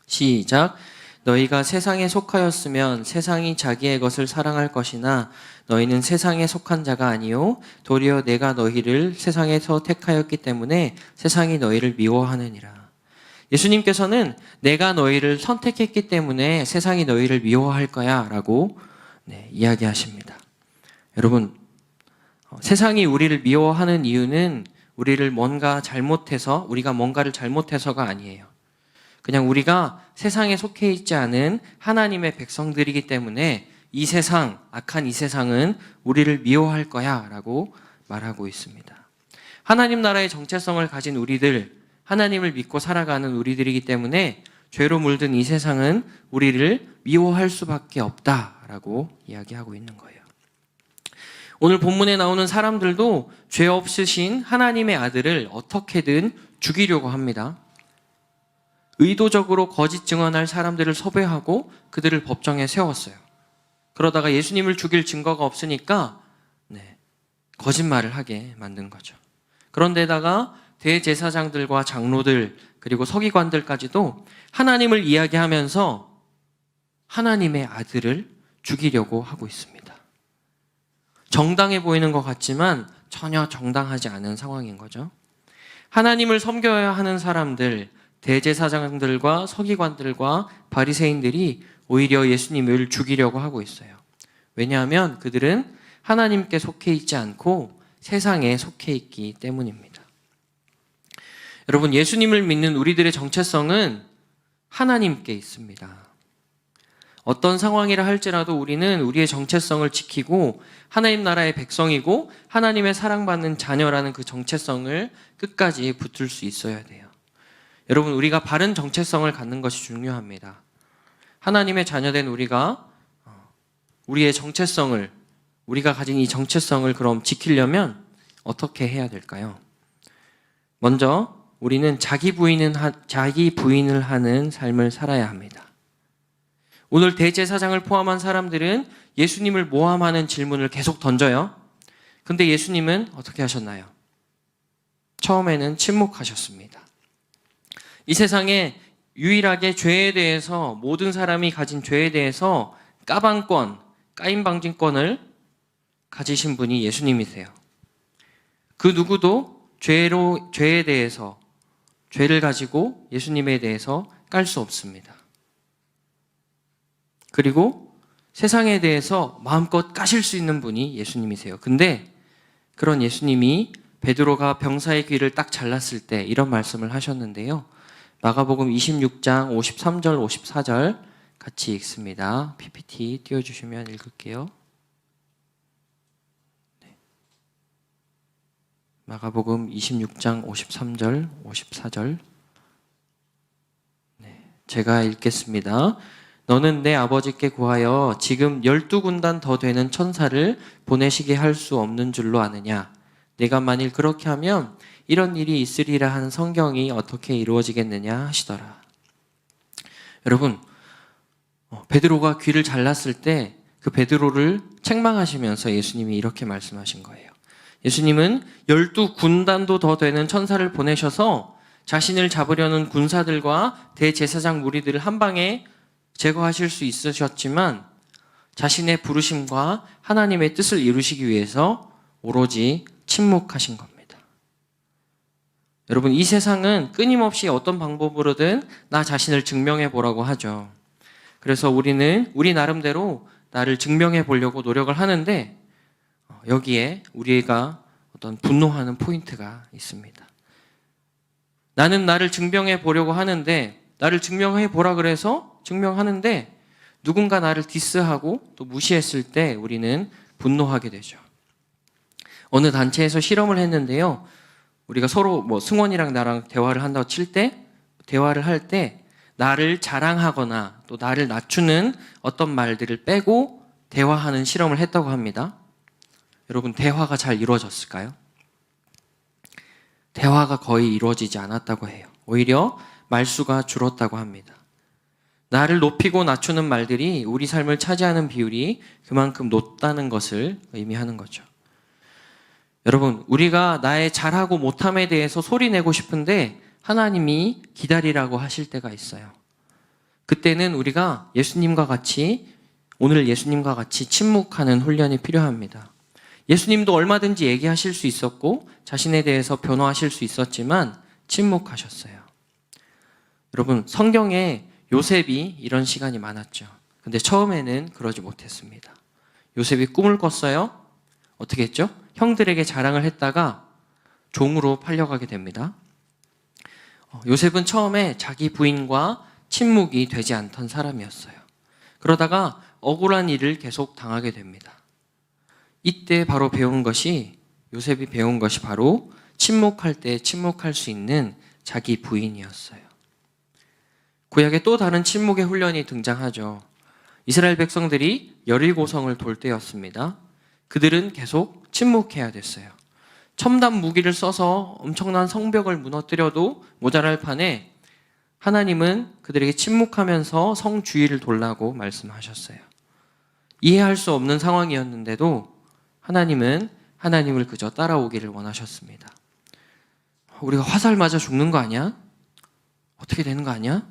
시작. 너희가 세상에 속하였으면 세상이 자기의 것을 사랑할 것이나 너희는 세상에 속한 자가 아니요 도리어 내가 너희를 세상에서 택하였기 때문에 세상이 너희를 미워하느니라. 예수님께서는 내가 너희를 선택했기 때문에 세상이 너희를 미워할 거야 라고 이야기하십니다. 여러분, 세상이 우리를 미워하는 이유는 우리가 뭔가를 잘못해서가 아니에요. 그냥 우리가 세상에 속해 있지 않은 하나님의 백성들이기 때문에 이 세상, 악한 이 세상은 우리를 미워할 거야 라고 말하고 있습니다. 하나님 나라의 정체성을 가진 우리들, 하나님을 믿고 살아가는 우리들이기 때문에 죄로 물든 이 세상은 우리를 미워할 수밖에 없다라고 이야기하고 있는 거예요. 오늘 본문에 나오는 사람들도 죄 없으신 하나님의 아들을 어떻게든 죽이려고 합니다. 의도적으로 거짓 증언할 사람들을 섭외하고 그들을 법정에 세웠어요. 그러다가 예수님을 죽일 증거가 없으니까 거짓말을 하게 만든 거죠. 그런데다가 대제사장들과 장로들 그리고 서기관들까지도 하나님을 이야기하면서 하나님의 아들을 죽이려고 하고 있습니다. 정당해 보이는 것 같지만 전혀 정당하지 않은 상황인 거죠. 하나님을 섬겨야 하는 사람들, 대제사장들과 서기관들과 바리새인들이 오히려 예수님을 죽이려고 하고 있어요. 왜냐하면 그들은 하나님께 속해 있지 않고 세상에 속해 있기 때문입니다. 여러분, 예수님을 믿는 우리들의 정체성은 하나님께 있습니다. 어떤 상황이라 할지라도 우리는 우리의 정체성을 지키고 하나님 나라의 백성이고 하나님의 사랑받는 자녀라는 그 정체성을 끝까지 붙들 수 있어야 돼요. 여러분, 우리가 바른 정체성을 갖는 것이 중요합니다. 하나님의 자녀된 우리가 우리의 정체성을, 우리가 가진 이 정체성을 그럼 지키려면 어떻게 해야 될까요? 먼저 우리는 자기 부인을 하는 삶을 살아야 합니다. 오늘 대제사장을 포함한 사람들은 예수님을 모함하는 질문을 계속 던져요. 근데 예수님은 어떻게 하셨나요? 처음에는 침묵하셨습니다. 이 세상에 유일하게 죄에 대해서, 모든 사람이 가진 죄에 대해서 까임방진권을 가지신 분이 예수님이세요. 그 누구도 죄에 대해서, 죄를 가지고 예수님에 대해서 깔 수 없습니다. 그리고 세상에 대해서 마음껏 까실 수 있는 분이 예수님이세요. 근데 그런 예수님이 베드로가 병사의 귀를 딱 잘랐을 때 이런 말씀을 하셨는데요. 마가복음 26장 53절 54절 같이 읽습니다. PPT 띄워주시면 읽을게요. 마가복음 26장 53절 54절 제가 읽겠습니다. 너는 내 아버지께 구하여 지금 12군단 더 되는 천사를 보내시게 할 수 없는 줄로 아느냐? 내가 만일 그렇게 하면 이런 일이 있으리라 하는 성경이 어떻게 이루어지겠느냐 하시더라. 여러분, 베드로가 귀를 잘랐을 때 그 베드로를 책망하시면서 예수님이 이렇게 말씀하신 거예요. 예수님은 12군단도 더 되는 천사를 보내셔서 자신을 잡으려는 군사들과 대제사장 무리들을 한 방에 제거하실 수 있으셨지만 자신의 부르심과 하나님의 뜻을 이루시기 위해서 오로지 침묵하신 겁니다. 여러분, 이 세상은 끊임없이 어떤 방법으로든 나 자신을 증명해 보라고 하죠. 그래서 우리는 우리 나름대로 나를 증명해 보려고 노력을 하는데 여기에 우리가 어떤 분노하는 포인트가 있습니다. 나는 나를 증명해 보려고 하는데, 나를 증명해 보라 그래서 증명하는데 누군가 나를 디스하고 또 무시했을 때 우리는 분노하게 되죠. 어느 단체에서 실험을 했는데요. 우리가 서로 승원이랑 나랑 대화를 한다고 칠 때, 대화를 할 때 나를 자랑하거나 또 나를 낮추는 어떤 말들을 빼고 대화하는 실험을 했다고 합니다. 여러분, 대화가 잘 이루어졌을까요? 대화가 거의 이루어지지 않았다고 해요. 오히려 말수가 줄었다고 합니다. 나를 높이고 낮추는 말들이 우리 삶을 차지하는 비율이 그만큼 높다는 것을 의미하는 거죠. 여러분, 우리가 나의 잘하고 못함에 대해서 소리내고 싶은데 하나님이 기다리라고 하실 때가 있어요. 그때는 우리가 오늘 예수님과 같이 침묵하는 훈련이 필요합니다. 예수님도 얼마든지 얘기하실 수 있었고 자신에 대해서 변호하실 수 있었지만 침묵하셨어요. 여러분, 성경에 요셉이 이런 시간이 많았죠. 근데 처음에는 그러지 못했습니다. 요셉이 꿈을 꿨어요. 어떻게 했죠? 형들에게 자랑을 했다가 종으로 팔려가게 됩니다. 요셉은 처음에 자기 부인과 침묵이 되지 않던 사람이었어요. 그러다가 억울한 일을 계속 당하게 됩니다. 이때 바로 요셉이 배운 것이 바로 침묵할 때 침묵할 수 있는 자기 부인이었어요. 구약에 또 다른 침묵의 훈련이 등장하죠. 이스라엘 백성들이 여리고성을 돌 때였습니다. 그들은 계속 침묵해야 됐어요. 첨단 무기를 써서 엄청난 성벽을 무너뜨려도 모자랄 판에 하나님은 그들에게 침묵하면서 성 주위를 돌라고 말씀하셨어요. 이해할 수 없는 상황이었는데도 하나님은 하나님을 그저 따라오기를 원하셨습니다. 우리가 화살 맞아 죽는 거 아니야? 어떻게 되는 거 아니야?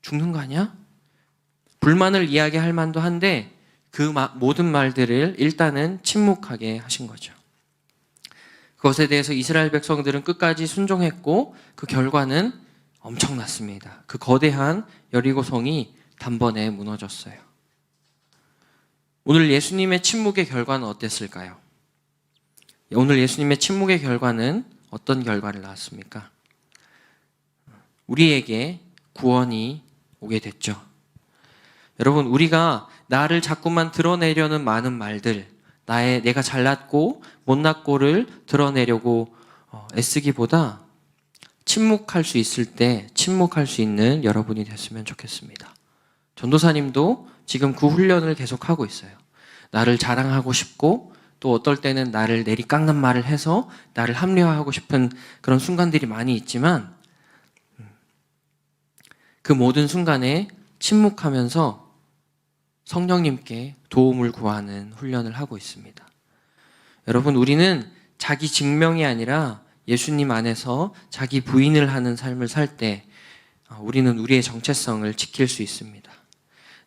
죽는 거 아니야? 불만을 이야기할 만도 한데 그 모든 말들을 일단은 침묵하게 하신 거죠. 그것에 대해서 이스라엘 백성들은 끝까지 순종했고 그 결과는 엄청났습니다. 그 거대한 여리고성이 단번에 무너졌어요. 오늘 예수님의 침묵의 결과는 어땠을까요? 오늘 예수님의 침묵의 결과는 어떤 결과를 낳았습니까? 우리에게 구원이 오게 됐죠. 여러분, 우리가 나를 자꾸만 드러내려는 많은 말들, 내가 잘났고 못났고를 드러내려고 애쓰기보다 침묵할 수 있을 때 침묵할 수 있는 여러분이 됐으면 좋겠습니다. 전도사님도 지금 그 훈련을 계속하고 있어요. 나를 자랑하고 싶고 또 어떨 때는 나를 내리깎는 말을 해서 나를 합리화하고 싶은 그런 순간들이 많이 있지만 그 모든 순간에 침묵하면서 성령님께 도움을 구하는 훈련을 하고 있습니다. 여러분, 우리는 자기 증명이 아니라 예수님 안에서 자기 부인을 하는 삶을 살 때 우리는 우리의 정체성을 지킬 수 있습니다.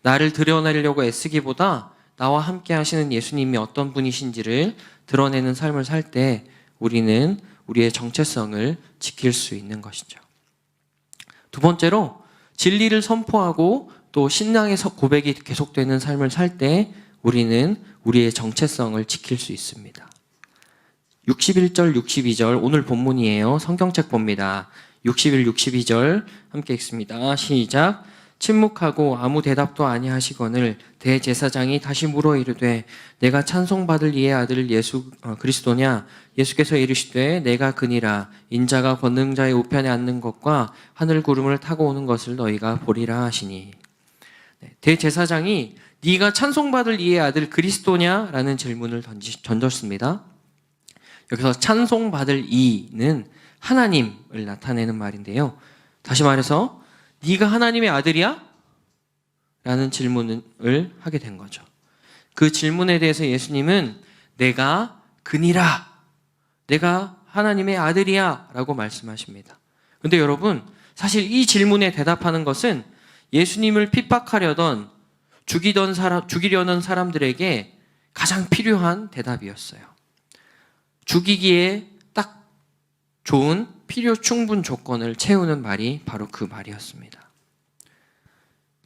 나를 드러내려고 애쓰기보다 나와 함께 하시는 예수님이 어떤 분이신지를 드러내는 삶을 살 때 우리는 우리의 정체성을 지킬 수 있는 것이죠. 두 번째로 진리를 선포하고 또 신앙의 고백이 계속되는 삶을 살 때 우리는 우리의 정체성을 지킬 수 있습니다. 61절, 62절 오늘 본문이에요. 성경책 봅니다. 61, 62절 함께 읽습니다. 시작. 침묵하고 아무 대답도 아니하시거늘 대제사장이 다시 물어 이르되 내가 찬송받을 이의 아들 예수 그리스도냐? 예수께서 이르시되 내가 그니라. 인자가 권능자의 우편에 앉는 것과 하늘 구름을 타고 오는 것을 너희가 보리라 하시니. 대제사장이 네가 찬송받을 이의 아들 그리스도냐? 라는 질문을 던졌습니다. 여기서 찬송받을 이는 하나님을 나타내는 말인데요. 다시 말해서 네가 하나님의 아들이야? 라는 질문을 하게 된 거죠. 그 질문에 대해서 예수님은 내가 그니라. 내가 하나님의 아들이야. 라고 말씀하십니다. 근데 여러분, 사실 이 질문에 대답하는 것은 예수님을 핍박하려던 죽이려는 사람들에게 가장 필요한 대답이었어요. 죽이기에 딱 좋은 필요 충분 조건을 채우는 말이 바로 그 말이었습니다.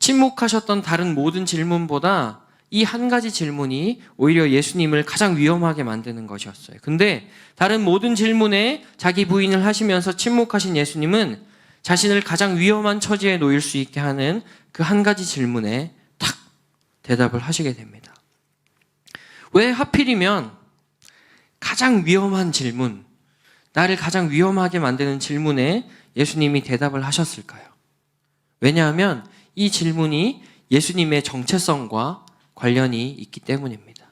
침묵하셨던 다른 모든 질문보다 이 한 가지 질문이 오히려 예수님을 가장 위험하게 만드는 것이었어요. 근데 다른 모든 질문에 자기 부인을 하시면서 침묵하신 예수님은 자신을 가장 위험한 처지에 놓일 수 있게 하는 그 한 가지 질문에 탁 대답을 하시게 됩니다. 왜 하필이면 가장 위험한 질문, 나를 가장 위험하게 만드는 질문에 예수님이 대답을 하셨을까요? 왜냐하면 이 질문이 예수님의 정체성과 관련이 있기 때문입니다.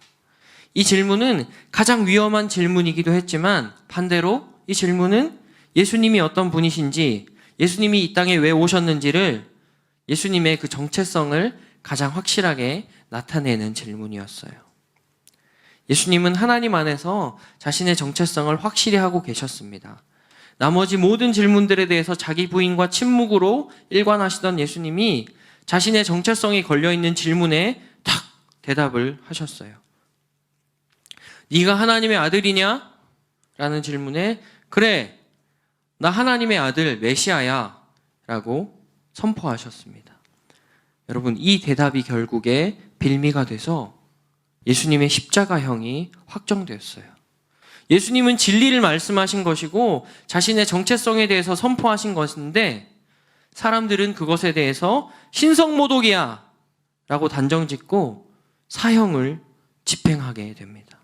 이 질문은 가장 위험한 질문이기도 했지만 반대로 이 질문은 예수님이 어떤 분이신지, 예수님이 이 땅에 왜 오셨는지를 예수님의 그 정체성을 가장 확실하게 나타내는 질문이었어요. 예수님은 하나님 안에서 자신의 정체성을 확실히 하고 계셨습니다. 나머지 모든 질문들에 대해서 자기 부인과 침묵으로 일관하시던 예수님이 자신의 정체성이 걸려있는 질문에 탁 대답을 하셨어요. 네가 하나님의 아들이냐? 라는 질문에 그래, 나 하나님의 아들 메시아야 라고 선포하셨습니다. 여러분, 이 대답이 결국에 빌미가 돼서 예수님의 십자가형이 확정되었어요. 예수님은 진리를 말씀하신 것이고 자신의 정체성에 대해서 선포하신 것인데 사람들은 그것에 대해서 신성모독이야 라고 단정짓고 사형을 집행하게 됩니다.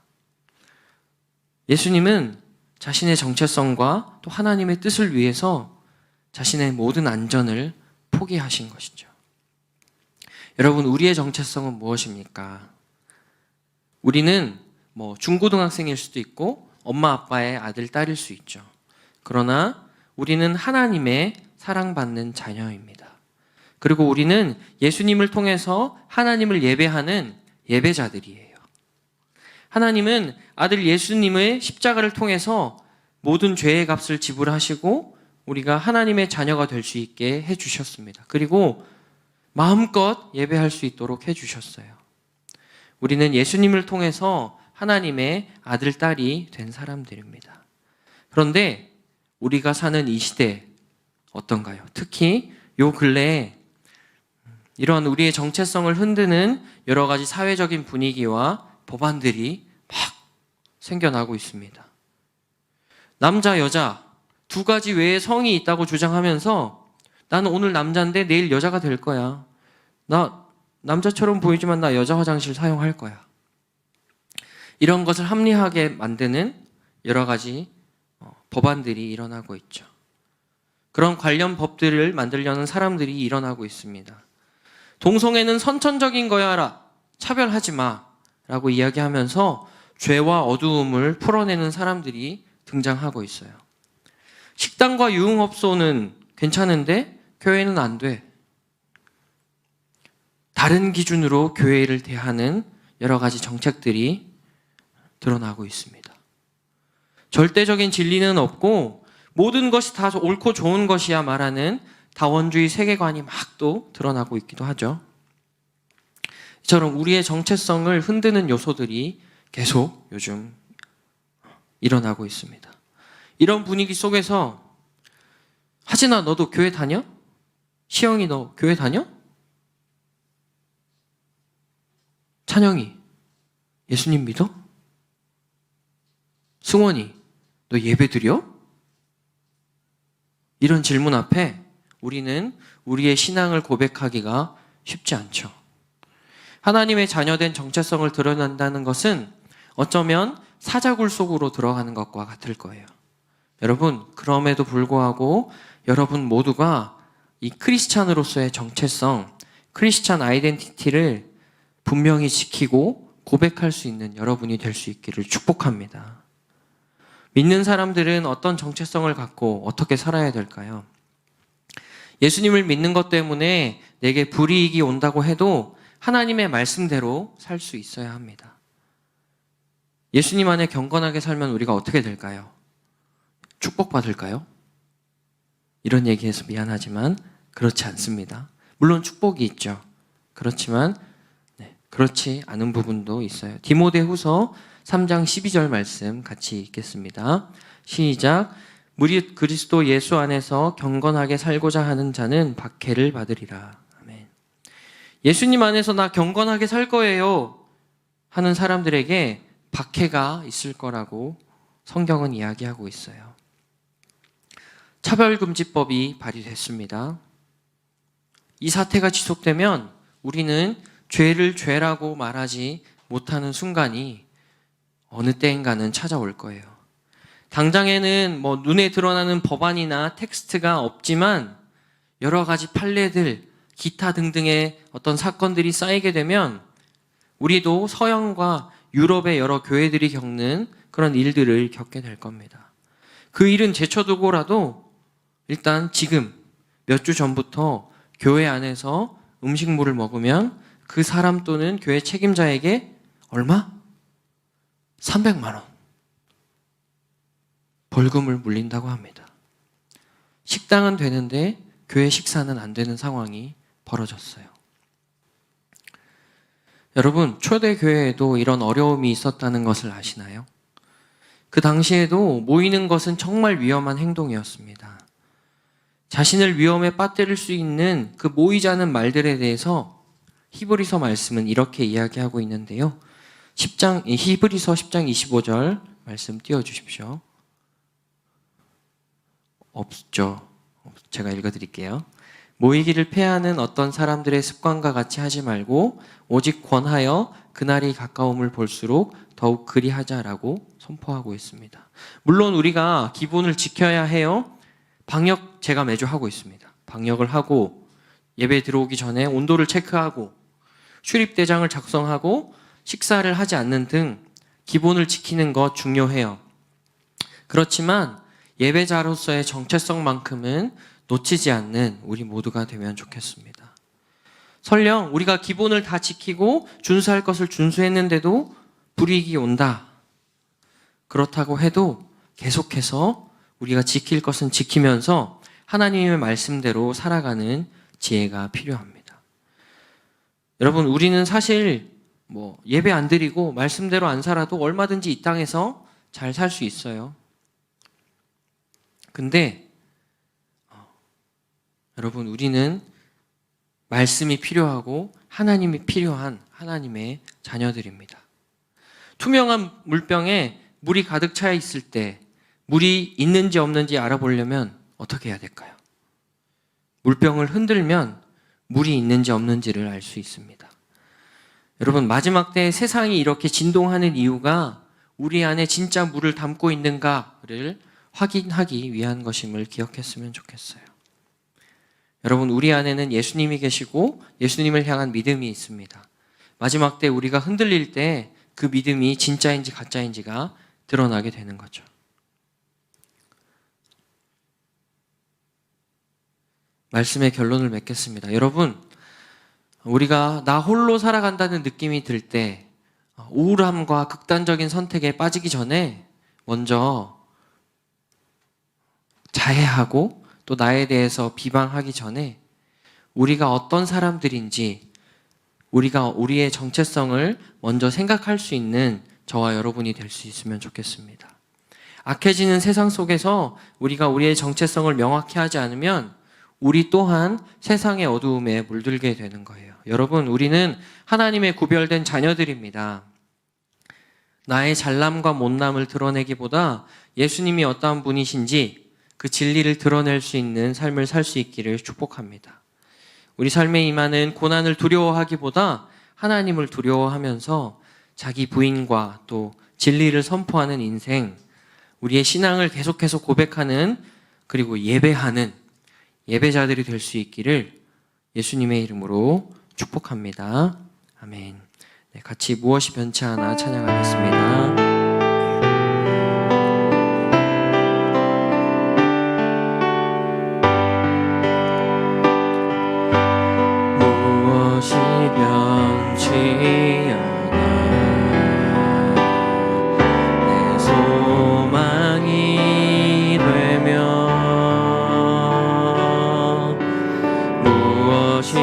예수님은 자신의 정체성과 또 하나님의 뜻을 위해서 자신의 모든 안전을 포기하신 것이죠. 여러분, 우리의 정체성은 무엇입니까? 우리는 중고등학생일 수도 있고 엄마 아빠의 아들, 딸일 수 있죠. 그러나 우리는 하나님의 사랑받는 자녀입니다. 그리고 우리는 예수님을 통해서 하나님을 예배하는 예배자들이에요. 하나님은 아들 예수님의 십자가를 통해서 모든 죄의 값을 지불하시고 우리가 하나님의 자녀가 될 수 있게 해주셨습니다. 그리고 마음껏 예배할 수 있도록 해주셨어요. 우리는 예수님을 통해서 하나님의 아들, 딸이 된 사람들입니다. 그런데 우리가 사는 이 시대 어떤가요? 특히 요 근래에 이런 우리의 정체성을 흔드는 여러 가지 사회적인 분위기와 법안들이 막 생겨나고 있습니다. 남자, 여자 두 가지 외에 성이 있다고 주장하면서 나는 오늘 남자인데 내일 여자가 될 거야. 나 남자처럼 보이지만 나 여자 화장실 사용할 거야. 이런 것을 합리하게 만드는 여러 가지 법안들이 일어나고 있죠. 그런 관련 법들을 만들려는 사람들이 일어나고 있습니다. 동성애는 선천적인 거야라, 차별하지 마 라고 이야기하면서 죄와 어두움을 풀어내는 사람들이 등장하고 있어요. 식당과 유흥업소는 괜찮은데 교회는 안 돼. 다른 기준으로 교회를 대하는 여러 가지 정책들이 드러나고 있습니다. 절대적인 진리는 없고 모든 것이 다 옳고 좋은 것이야 말하는 다원주의 세계관이 막 또 드러나고 있기도 하죠. 이처럼 우리의 정체성을 흔드는 요소들이 계속 요즘 일어나고 있습니다. 이런 분위기 속에서 하진아, 너도 교회 다녀? 시영이, 너 교회 다녀? 찬영이, 예수님 믿어? 승원이, 너 예배 드려? 이런 질문 앞에 우리는 우리의 신앙을 고백하기가 쉽지 않죠. 하나님의 자녀된 정체성을 드러낸다는 것은 어쩌면 사자굴 속으로 들어가는 것과 같을 거예요. 여러분, 그럼에도 불구하고 여러분 모두가 이 크리스찬으로서의 정체성, 크리스찬 아이덴티티를 분명히 지키고 고백할 수 있는 여러분이 될 수 있기를 축복합니다. 믿는 사람들은 어떤 정체성을 갖고 어떻게 살아야 될까요? 예수님을 믿는 것 때문에 내게 불이익이 온다고 해도 하나님의 말씀대로 살 수 있어야 합니다. 예수님 안에 경건하게 살면 우리가 어떻게 될까요? 축복받을까요? 이런 얘기해서 미안하지만 그렇지 않습니다. 물론 축복이 있죠. 그렇지만 그렇지 않은 부분도 있어요. 디모데후서 3장 12절 말씀 같이 읽겠습니다. 시작. 무릇 그리스도 예수 안에서 경건하게 살고자 하는 자는 박해를 받으리라. 아멘. 예수님 안에서 나 경건하게 살 거예요 하는 사람들에게 박해가 있을 거라고 성경은 이야기하고 있어요. 차별금지법이 발의됐습니다. 이 사태가 지속되면 우리는 죄를 죄라고 말하지 못하는 순간이 어느 때인가는 찾아올 거예요. 당장에는 눈에 드러나는 법안이나 텍스트가 없지만 여러 가지 판례들, 기타 등등의 어떤 사건들이 쌓이게 되면 우리도 서양과 유럽의 여러 교회들이 겪는 그런 일들을 겪게 될 겁니다. 그 일은 제쳐두고라도 일단 지금 몇 주 전부터 교회 안에서 음식물을 먹으면 그 사람 또는 교회 책임자에게 얼마? 300만 원 벌금을 물린다고 합니다. 식당은 되는데 교회 식사는 안 되는 상황이 벌어졌어요. 여러분, 초대교회에도 이런 어려움이 있었다는 것을 아시나요? 그 당시에도 모이는 것은 정말 위험한 행동이었습니다. 자신을 위험에 빠뜨릴 수 있는 그 모이자는 말들에 대해서 히브리서 말씀은 이렇게 이야기하고 있는데요. 히브리서 10장 25절 말씀 띄워주십시오. 없죠. 제가 읽어드릴게요. 모이기를 패하는 어떤 사람들의 습관과 같이 하지 말고 오직 권하여 그날이 가까움을 볼수록 더욱 그리하자라고 선포하고 있습니다. 물론 우리가 기본을 지켜야 해요. 방역 제가 매주 하고 있습니다. 방역을 하고 예배 들어오기 전에 온도를 체크하고 출입대장을 작성하고 식사를 하지 않는 등 기본을 지키는 것 중요해요. 그렇지만 예배자로서의 정체성만큼은 놓치지 않는 우리 모두가 되면 좋겠습니다. 설령 우리가 기본을 다 지키고 준수할 것을 준수했는데도 불이익이 온다. 그렇다고 해도 계속해서 우리가 지킬 것은 지키면서 하나님의 말씀대로 살아가는 지혜가 필요합니다. 여러분, 우리는 사실 예배 안 드리고 말씀대로 안 살아도 얼마든지 이 땅에서 잘 살 수 있어요. 근데 여러분, 우리는 말씀이 필요하고 하나님이 필요한 하나님의 자녀들입니다. 투명한 물병에 물이 가득 차 있을 때 물이 있는지 없는지 알아보려면 어떻게 해야 될까요? 물병을 흔들면 물이 있는지 없는지를 알 수 있습니다. 여러분, 마지막 때 세상이 이렇게 진동하는 이유가 우리 안에 진짜 물을 담고 있는가를 확인하기 위한 것임을 기억했으면 좋겠어요. 여러분, 우리 안에는 예수님이 계시고 예수님을 향한 믿음이 있습니다. 마지막 때 우리가 흔들릴 때 그 믿음이 진짜인지 가짜인지가 드러나게 되는 거죠. 말씀의 결론을 맺겠습니다. 여러분, 우리가 나 홀로 살아간다는 느낌이 들 때 우울함과 극단적인 선택에 빠지기 전에 먼저 자해하고 또 나에 대해서 비방하기 전에 우리가 어떤 사람들인지 우리가 우리의 정체성을 먼저 생각할 수 있는 저와 여러분이 될 수 있으면 좋겠습니다. 악해지는 세상 속에서 우리가 우리의 정체성을 명확히 하지 않으면 우리 또한 세상의 어두움에 물들게 되는 거예요. 여러분, 우리는 하나님의 구별된 자녀들입니다. 나의 잘남과 못남을 드러내기보다 예수님이 어떠한 분이신지 그 진리를 드러낼 수 있는 삶을 살 수 있기를 축복합니다. 우리 삶에 임하는 고난을 두려워하기보다 하나님을 두려워하면서 자기 부인과 또 진리를 선포하는 인생, 우리의 신앙을 계속해서 고백하는 그리고 예배하는 예배자들이 될 수 있기를 예수님의 이름으로 축복합니다. 아멘. 네, 같이 무엇이 변치 않아 찬양하겠습니다. 무엇이 변치 않아 내 소망이 되며 무엇이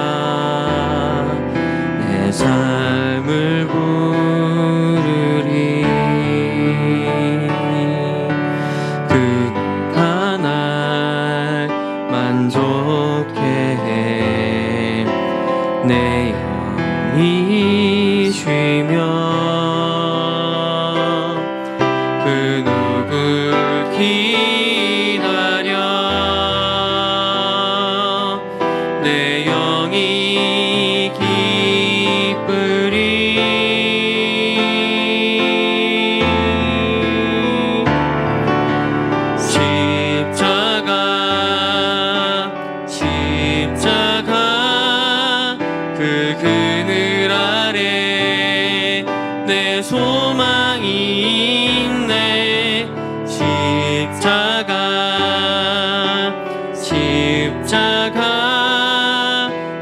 한결같아 내 삶을 부르리 그가 날 만족해 해 내 영이 쉬며 그 누굴 기다려 내 영이 기쁘리 십자가 그 그늘 아래 내 소망이 있네 십자가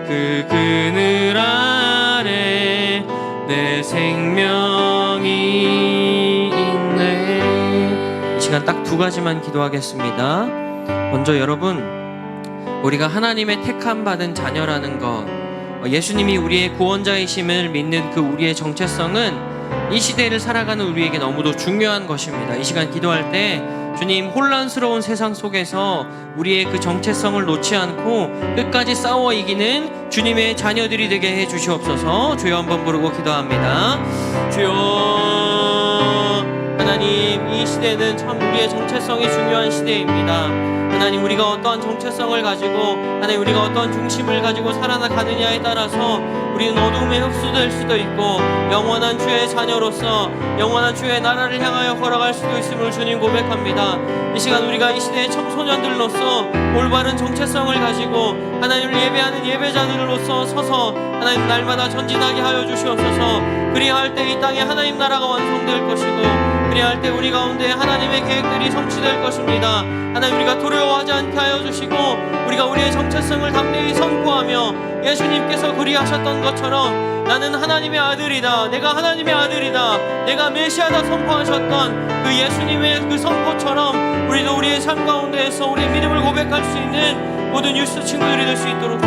그 그늘 아래 내 생명이 있네. 이 시간 딱 두 가지만 기도하겠습니다. 먼저 여러분, 우리가 하나님의 택함 받은 자녀라는 것, 예수님이 우리의 구원자이심을 믿는 그 우리의 정체성은 이 시대를 살아가는 우리에게 너무도 중요한 것입니다. 이 시간 기도할 때 주님, 혼란스러운 세상 속에서 우리의 그 정체성을 놓지 않고 끝까지 싸워 이기는 주님의 자녀들이 되게 해 주시옵소서. 주여 한번 부르고 기도합니다. 주여, 하나님, 이 시대는 참 우리의 정체성이 중요한 시대입니다. 하나님, 우리가 어떠한 정체성을 가지고, 하나님, 우리가 어떠한 중심을 가지고 살아가느냐에 따라서 우리는 어둠에 흡수될 수도 있고, 영원한 주의 자녀로서 영원한 주의 나라를 향하여 걸어갈 수도 있음을 주님 고백합니다. 이 시간 우리가 이 시대의 청소년들로서 올바른 정체성을 가지고 하나님을 예배하는 예배자들로서 서서 하나님 날마다 전진하게 하여 주시옵소서. 그리할 때 이 땅에 하나님 나라가 완성될 것이고, 그리할 때 우리 가운데 하나님의 계획들이 성취될 것입니다. 하나님, 우리가 두려워하지 않게 하여 주시고, 우리가 우리의 정체성을 담대히 선포하며 예수님께서 그리하셨던 것처럼 나는 하나님의 아들이다, 내가 하나님의 아들이다, 내가 메시아다 선포하셨던 그 예수님의 그 선포처럼 우리도 우리의 삶 가운데에서 우리의 믿음을 고백할 수 있는 모든 유스 친구들이 될 수 있도록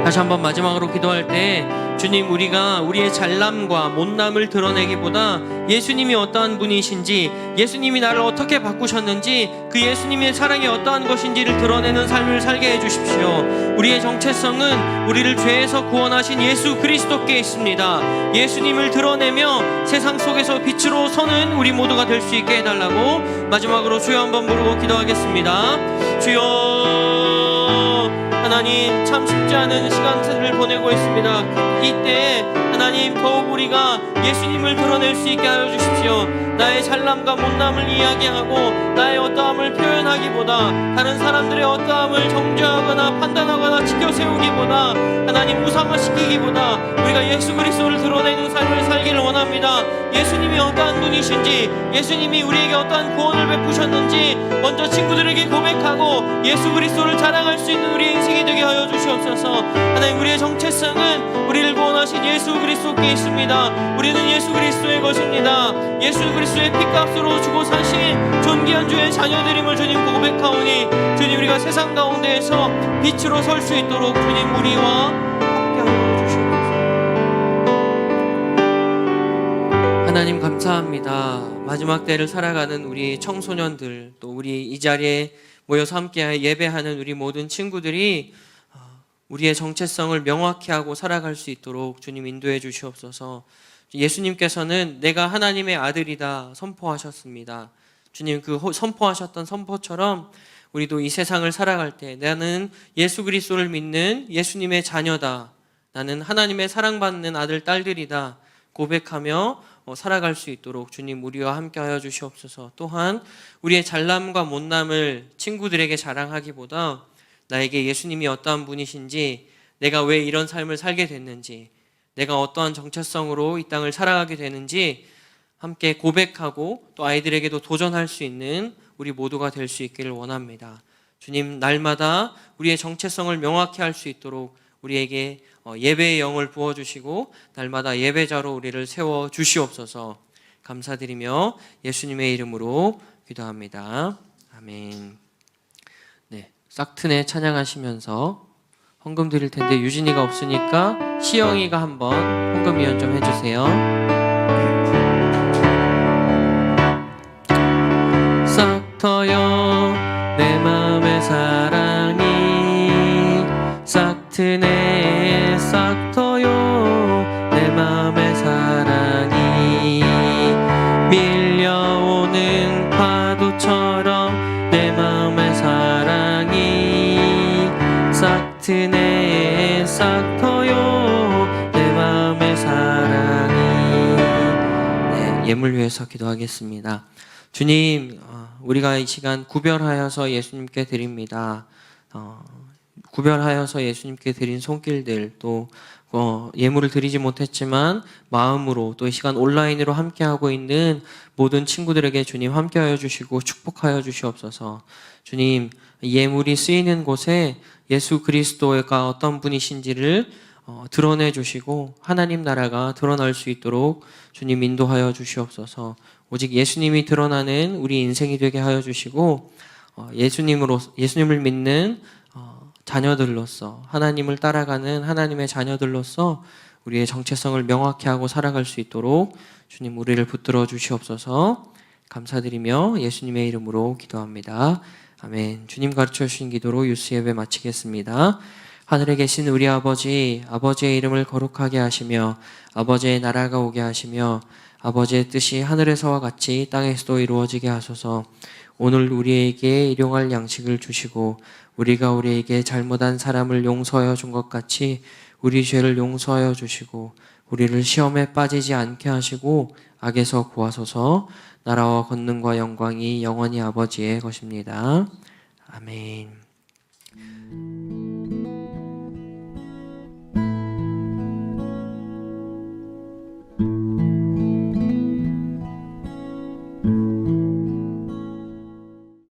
다시 한번 마지막으로 기도할 때, 주님, 우리가 우리의 잘남과 못남을 드러내기보다 예수님이 어떠한 분이신지, 예수님이 나를 어떻게 바꾸셨는지, 그 예수님의 사랑이 어떠한 것인지를 드러내는 삶을 살게 해주십시오. 우리의 정체성은 우리를 죄에서 구원하신 예수 그리스도께 있습니다. 예수님을 드러내며 세상 속에서 빛으로 서는 우리 모두가 될 수 있게 해달라고 마지막으로 주여 한번 부르고 기도하겠습니다. 주여, 하나님, 참 쉽지 않은 시간들을 보내고 있습니다. 이때 하나님, 더욱 우리가 예수님을 드러낼 수 있게 하여 주십시오. 나의 잘남과 못남을 이야기하고 나의 어떠함을 표현하기보다, 다른 사람들의 어떠함을 정죄하거나 판단하거나 지켜세우기보다, 하나님 우상화시키기보다 우리가 예수 그리스도를 드러내는 삶을 살기를 원합니다. 예수님이 어떠한 분이신지, 예수님이 우리에게 어떠한 구원을 베푸셨는지 먼저 친구들에게 고백하고 예수 그리스도를 자랑할 수 있는 우리의 인생이 되게 하여 주시옵소서. 하나님, 우리의 정체성은 우리를 구원하신 예수 그리스도께 있습니다. 우리는 예수 그리스도의 것입니다. 예수 그리스도의 피값으로 주고 사신 존귀한 주의 자녀들임을 주님 고백하오니, 주님, 우리가 세상 가운데에서 빛으로 설 수 있도록 주님 우리와 함께하여 주시옵소서. 하나님, 감사합니다. 마지막 때를 살아가는 우리 청소년들, 또 우리 이 자리에 모여서 함께 예배하는 우리 모든 친구들이 우리의 정체성을 명확히 하고 살아갈 수 있도록 주님 인도해 주시옵소서. 예수님께서는 내가 하나님의 아들이다 선포하셨습니다. 주님, 그 선포하셨던 선포처럼 우리도 이 세상을 살아갈 때 나는 예수 그리스도를 믿는 예수님의 자녀다, 나는 하나님의 사랑받는 아들 딸들이다 고백하며 살아갈 수 있도록 주님 우리와 함께하여 주시옵소서. 또한 우리의 잘남과 못남을 친구들에게 자랑하기보다 나에게 예수님이 어떠한 분이신지, 내가 왜 이런 삶을 살게 됐는지, 내가 어떠한 정체성으로 이 땅을 살아가게 되는지 함께 고백하고 또 아이들에게도 도전할 수 있는 우리 모두가 될 수 있기를 원합니다. 주님, 날마다 우리의 정체성을 명확히 할 수 있도록 우리에게 예배의 영을 부어주시고 날마다 예배자로 우리를 세워 주시옵소서. 감사드리며 예수님의 이름으로 기도합니다. 아멘. 네, 싹튼에 찬양하시면서 헌금 드릴 텐데 유진이가 없으니까 시영이가 한번 헌금 위원 좀 해주세요. 싹 터요 내 맘의 사랑이, 싹트네 싹 터요 내 맘의 사랑이, 밀려오는 파도처럼 내 맘의 사랑이, 싹트네 싹 터요 내 맘의 사랑이. 네, 예물 위해서 기도하겠습니다. 주님, 우리가 이 시간 구별하여서 예수님께 드립니다. 구별하여서 예수님께 드린 손길들, 또 예물을 드리지 못했지만 마음으로 또 이 시간 온라인으로 함께하고 있는 모든 친구들에게 주님 함께하여 주시고 축복하여 주시옵소서. 주님, 예물이 쓰이는 곳에 예수 그리스도가 어떤 분이신지를 드러내 주시고 하나님 나라가 드러날 수 있도록 주님 인도하여 주시옵소서. 오직 예수님이 드러나는 우리 인생이 되게 하여 주시고 예수님을 믿는 자녀들로서, 하나님을 따라가는 하나님의 자녀들로서 우리의 정체성을 명확히 하고 살아갈 수 있도록 주님 우리를 붙들어 주시옵소서. 감사드리며 예수님의 이름으로 기도합니다. 아멘. 주님 가르쳐 주신 기도로 유스 예배 마치겠습니다. 하늘에 계신 우리 아버지, 아버지의 이름을 거룩하게 하시며 아버지의 나라가 오게 하시며 아버지의 뜻이 하늘에서와 같이 땅에서도 이루어지게 하소서. 오늘 우리에게 일용할 양식을 주시고 우리가 우리에게 잘못한 사람을 용서하여 준 것 같이 우리 죄를 용서하여 주시고 우리를 시험에 빠지지 않게 하시고 악에서 구하소서. 나라와 권능과 영광이 영원히 아버지의 것입니다. 아멘.